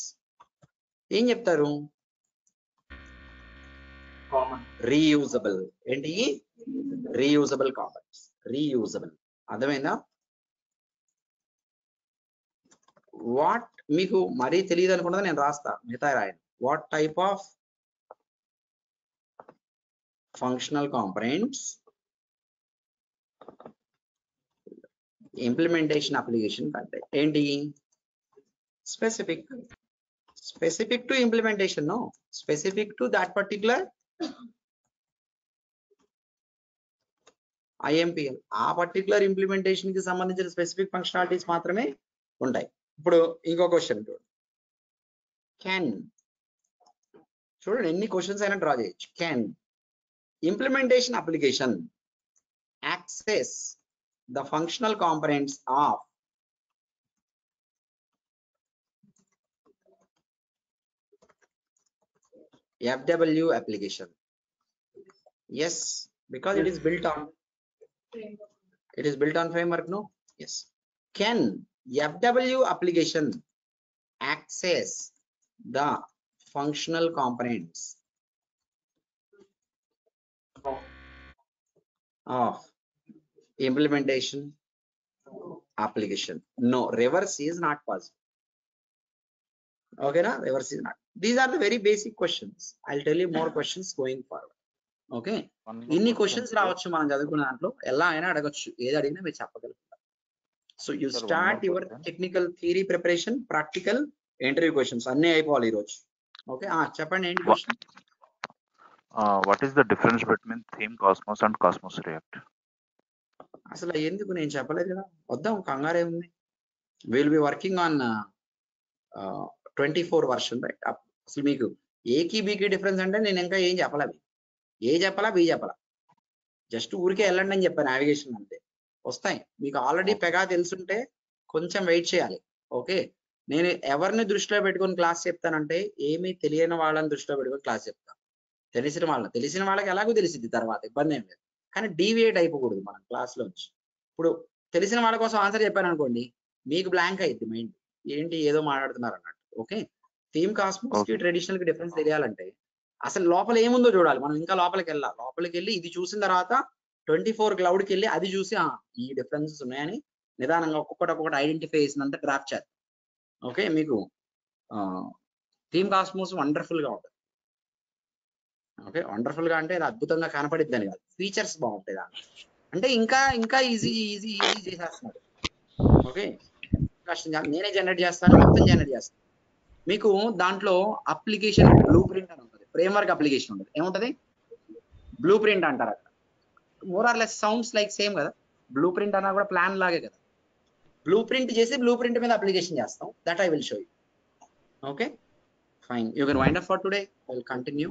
ఏం చెప్తారు? రీయూజబుల్. ఏంటి? Reusable components. రీయూజబుల్ అర్థమైందా? వాట్ మీకు మరీ తెలియదు అనుకుంటా, నేను రాస్తా, మిగతా రాయండి. What type of functional components implementation application కంటే ఏంటి? Specific to implementation, no, specific to that particular IMPL. ఆ పర్టికులర్ ఇంప్లిమెంటేషన్ కి సంబంధించిన స్పెసిఫిక్ ఫంక్షనాలిటీస్ మాత్రమే ఉంటాయి. ఇప్పుడు ఇంకో క్వశ్చన్ చూడండి, ఎన్ని క్వశ్చన్స్ అయినా డ్రా చేయొచ్చు. Can implementation application access the functional components of FW application? Yes, because it is built on framework, no? Yes. Can FW application access the functional components of implementation application? No, reverse is not possible. Okay, na? Reverse is not. These are the very basic questions. I'll tell you more questions going forward. Okay, ఇన్ని క్వశ్చన్స్ రావచ్చు మనం చదువుకున్న దాంట్లో, ఎలా అయినా అడగచ్చు, ఏది అడిగినా మీరు చెప్పగలుగుతారు. So you start your technical theory preparation, practical, interview questions అన్నీ అయిపోవాలి ఈరోజు. ఓకే, చెప్పండి ఏంటి question? What is the difference between Theme Cosmos and Cosmos React? అసలు ఎందుకు నేను చెప్పలేదు కదా, వద్దాం, కంగారే ఉంది. Will be working on 24 version, right? అసలు మీకు ఏకి బీకి డిఫరెన్స్ అంటే నేను ఇంకా ఏం చెప్పలే, ఏ చెప్పాలా బి చెప్పాలా, జస్ట్ ఊరికే వెళ్ళండి అని చెప్పాను. నావిగేషన్ అంతే, వస్తాయి మీకు. ఆల్రెడీ పెగా తెలుసుంటే కొంచెం వెయిట్ చేయాలి. ఓకే, నేను ఎవరిని దృష్టిలో పెట్టుకొని క్లాస్ చెప్తానంటే, ఏమీ తెలియని వాళ్ళని దృష్టిలో పెట్టుకొని క్లాస్ చెప్తాను. తెలిసిన వాళ్ళకి ఎలాగో తెలిసింది, తర్వాత ఇబ్బంది ఏం లేదు. కానీ డీవియేట్ అయిపోకూడదు మనం క్లాస్లోంచి. ఇప్పుడు తెలిసిన వాళ్ళ కోసం ఆన్సర్ చెప్పాను అనుకోండి, మీకు బ్లాంక్ అయ్యింది మైండ్, ఏంటి ఏదో మాట్లాడుతున్నారు అన్నట్టు. ఓకే, థీమ్ కాస్మోస్ కి ట్రెడిషనల్ కి డిఫరెన్స్ తెలియాలంటే అసలు లోపల ఏముందో చూడాలి మనం. ఇంకా లోపలికి వెళ్ళి ఇది చూసిన తర్వాత 24 క్లౌడ్కి వెళ్ళి అది చూసి ఈ డిఫరెన్సెస్ ఉన్నాయని నిదానంగా ఒక్కొక్కటి ఐడెంటిఫై చేసినంత డ్రాప్ చేద్దాం. ఓకే, మీకు థీమ్ కాస్మోస్ వండర్ఫుల్ గా ఉంటుంది. ఓకే, వండర్ఫుల్ గా అంటే అద్భుతంగా కనపడిద్ది అని కాదు, ఫీచర్స్ బాగుంటాయి దాంట్లో. అంటే ఇంకా ఈజీ చేసేస్తున్నాడు. ఓకే, కష్టం కాదు, నేనే జనరేట్ చేస్తాను, మొత్తం జనరేట్ చేస్తాను. మీకు దాంట్లో అప్లికేషన్ బ్లూ ప్రింట్ అని ఉంటుంది, ఫ్రేమ్వర్క్ అప్లికేషన్ ఉంటుంది. ఏముంటది? బ్లూ ప్రింట్ అంటారు. అక్కడ more or less sounds like same కదా. బ్లూ ప్రింట్ అన్నా కూడా ప్లాన్ లాగే కదా. బ్లూ ప్రింట్ చేసి బ్లూ ప్రింట్ మీద అప్లికేషన్ చేస్తాం. That I will show you. Okay, fine, you can wind up for today. I will continue.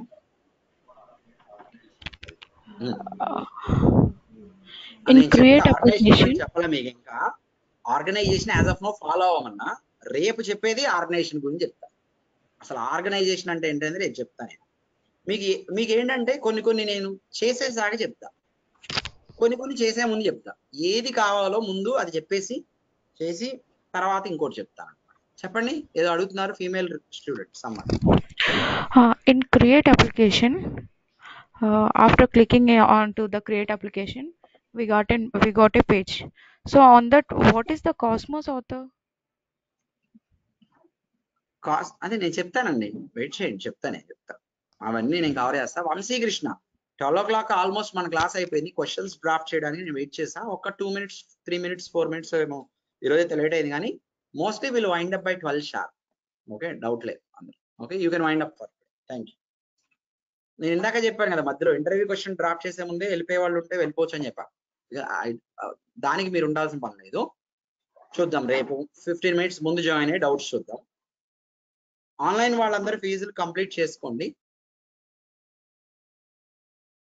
చెప్పాలా మీకు? ఇంకా organisation as of no follow అవ్వమన్నా, రేపు చెప్పేది ఆర్గనైజేషన్ గురించి చెప్తా. అసలు ఆర్గనైజేషన్ అంటే ఏంటంటే రేపు చెప్తాను. మీకు ఏంటంటే కొన్ని నేను చేసేసాక చెప్తా, కొన్ని చేసే ముందు చెప్తా. ఏది కావాలో ముందు అది చెప్పేసి చేసి తర్వాత ఇంకోటి చెప్తాను. చెప్పండి, ఏదో అడుగుతున్నారు female student summer. In create application, after clicking onto the create application, we got a page. So on that, what is the Cosmos author? అదే నేను చెప్తానండి, వెయిట్ చేయండి, చెప్తా అవన్నీ నేను కవర్ చేస్తా. వంశీకృష్ణ 12 o'clock ఆల్మోస్ట్ మన క్లాస్ అయిపోయింది. క్వశ్చన్స్ డ్రాఫ్ట్ చేయడానికి నేను వెయిట్ చేసా. ఒక 2 minutes 3 minutes 4 minutes ఏమో ఈరోజు అయితే లేట్ అయింది, కానీ mostly will wind up by 12 sharp. Okay, doubt లేదు అందరూ. Okay, you can wind up for. Thank you. నేను ఇందాక చెప్పాను కదా, మధ్యలో ఇంటర్వ్యూ క్వశ్చన్ డ్రాఫ్ట్ చేసే ముందే వెళ్ళిపోయే వాళ్ళు ఉంటే వెళ్ళిపోవచ్చు అని చెప్పా. దానికి మీరు ఉండాల్సిన పని లేదు. చూద్దాం, రేపు 15 minutes ముందు జాయిన్ అయ్యి డౌట్స్ చూద్దాం. ఆన్లైన్ వాళ్ళందరూ ఫీజులు కంప్లీట్ చేసుకోండి.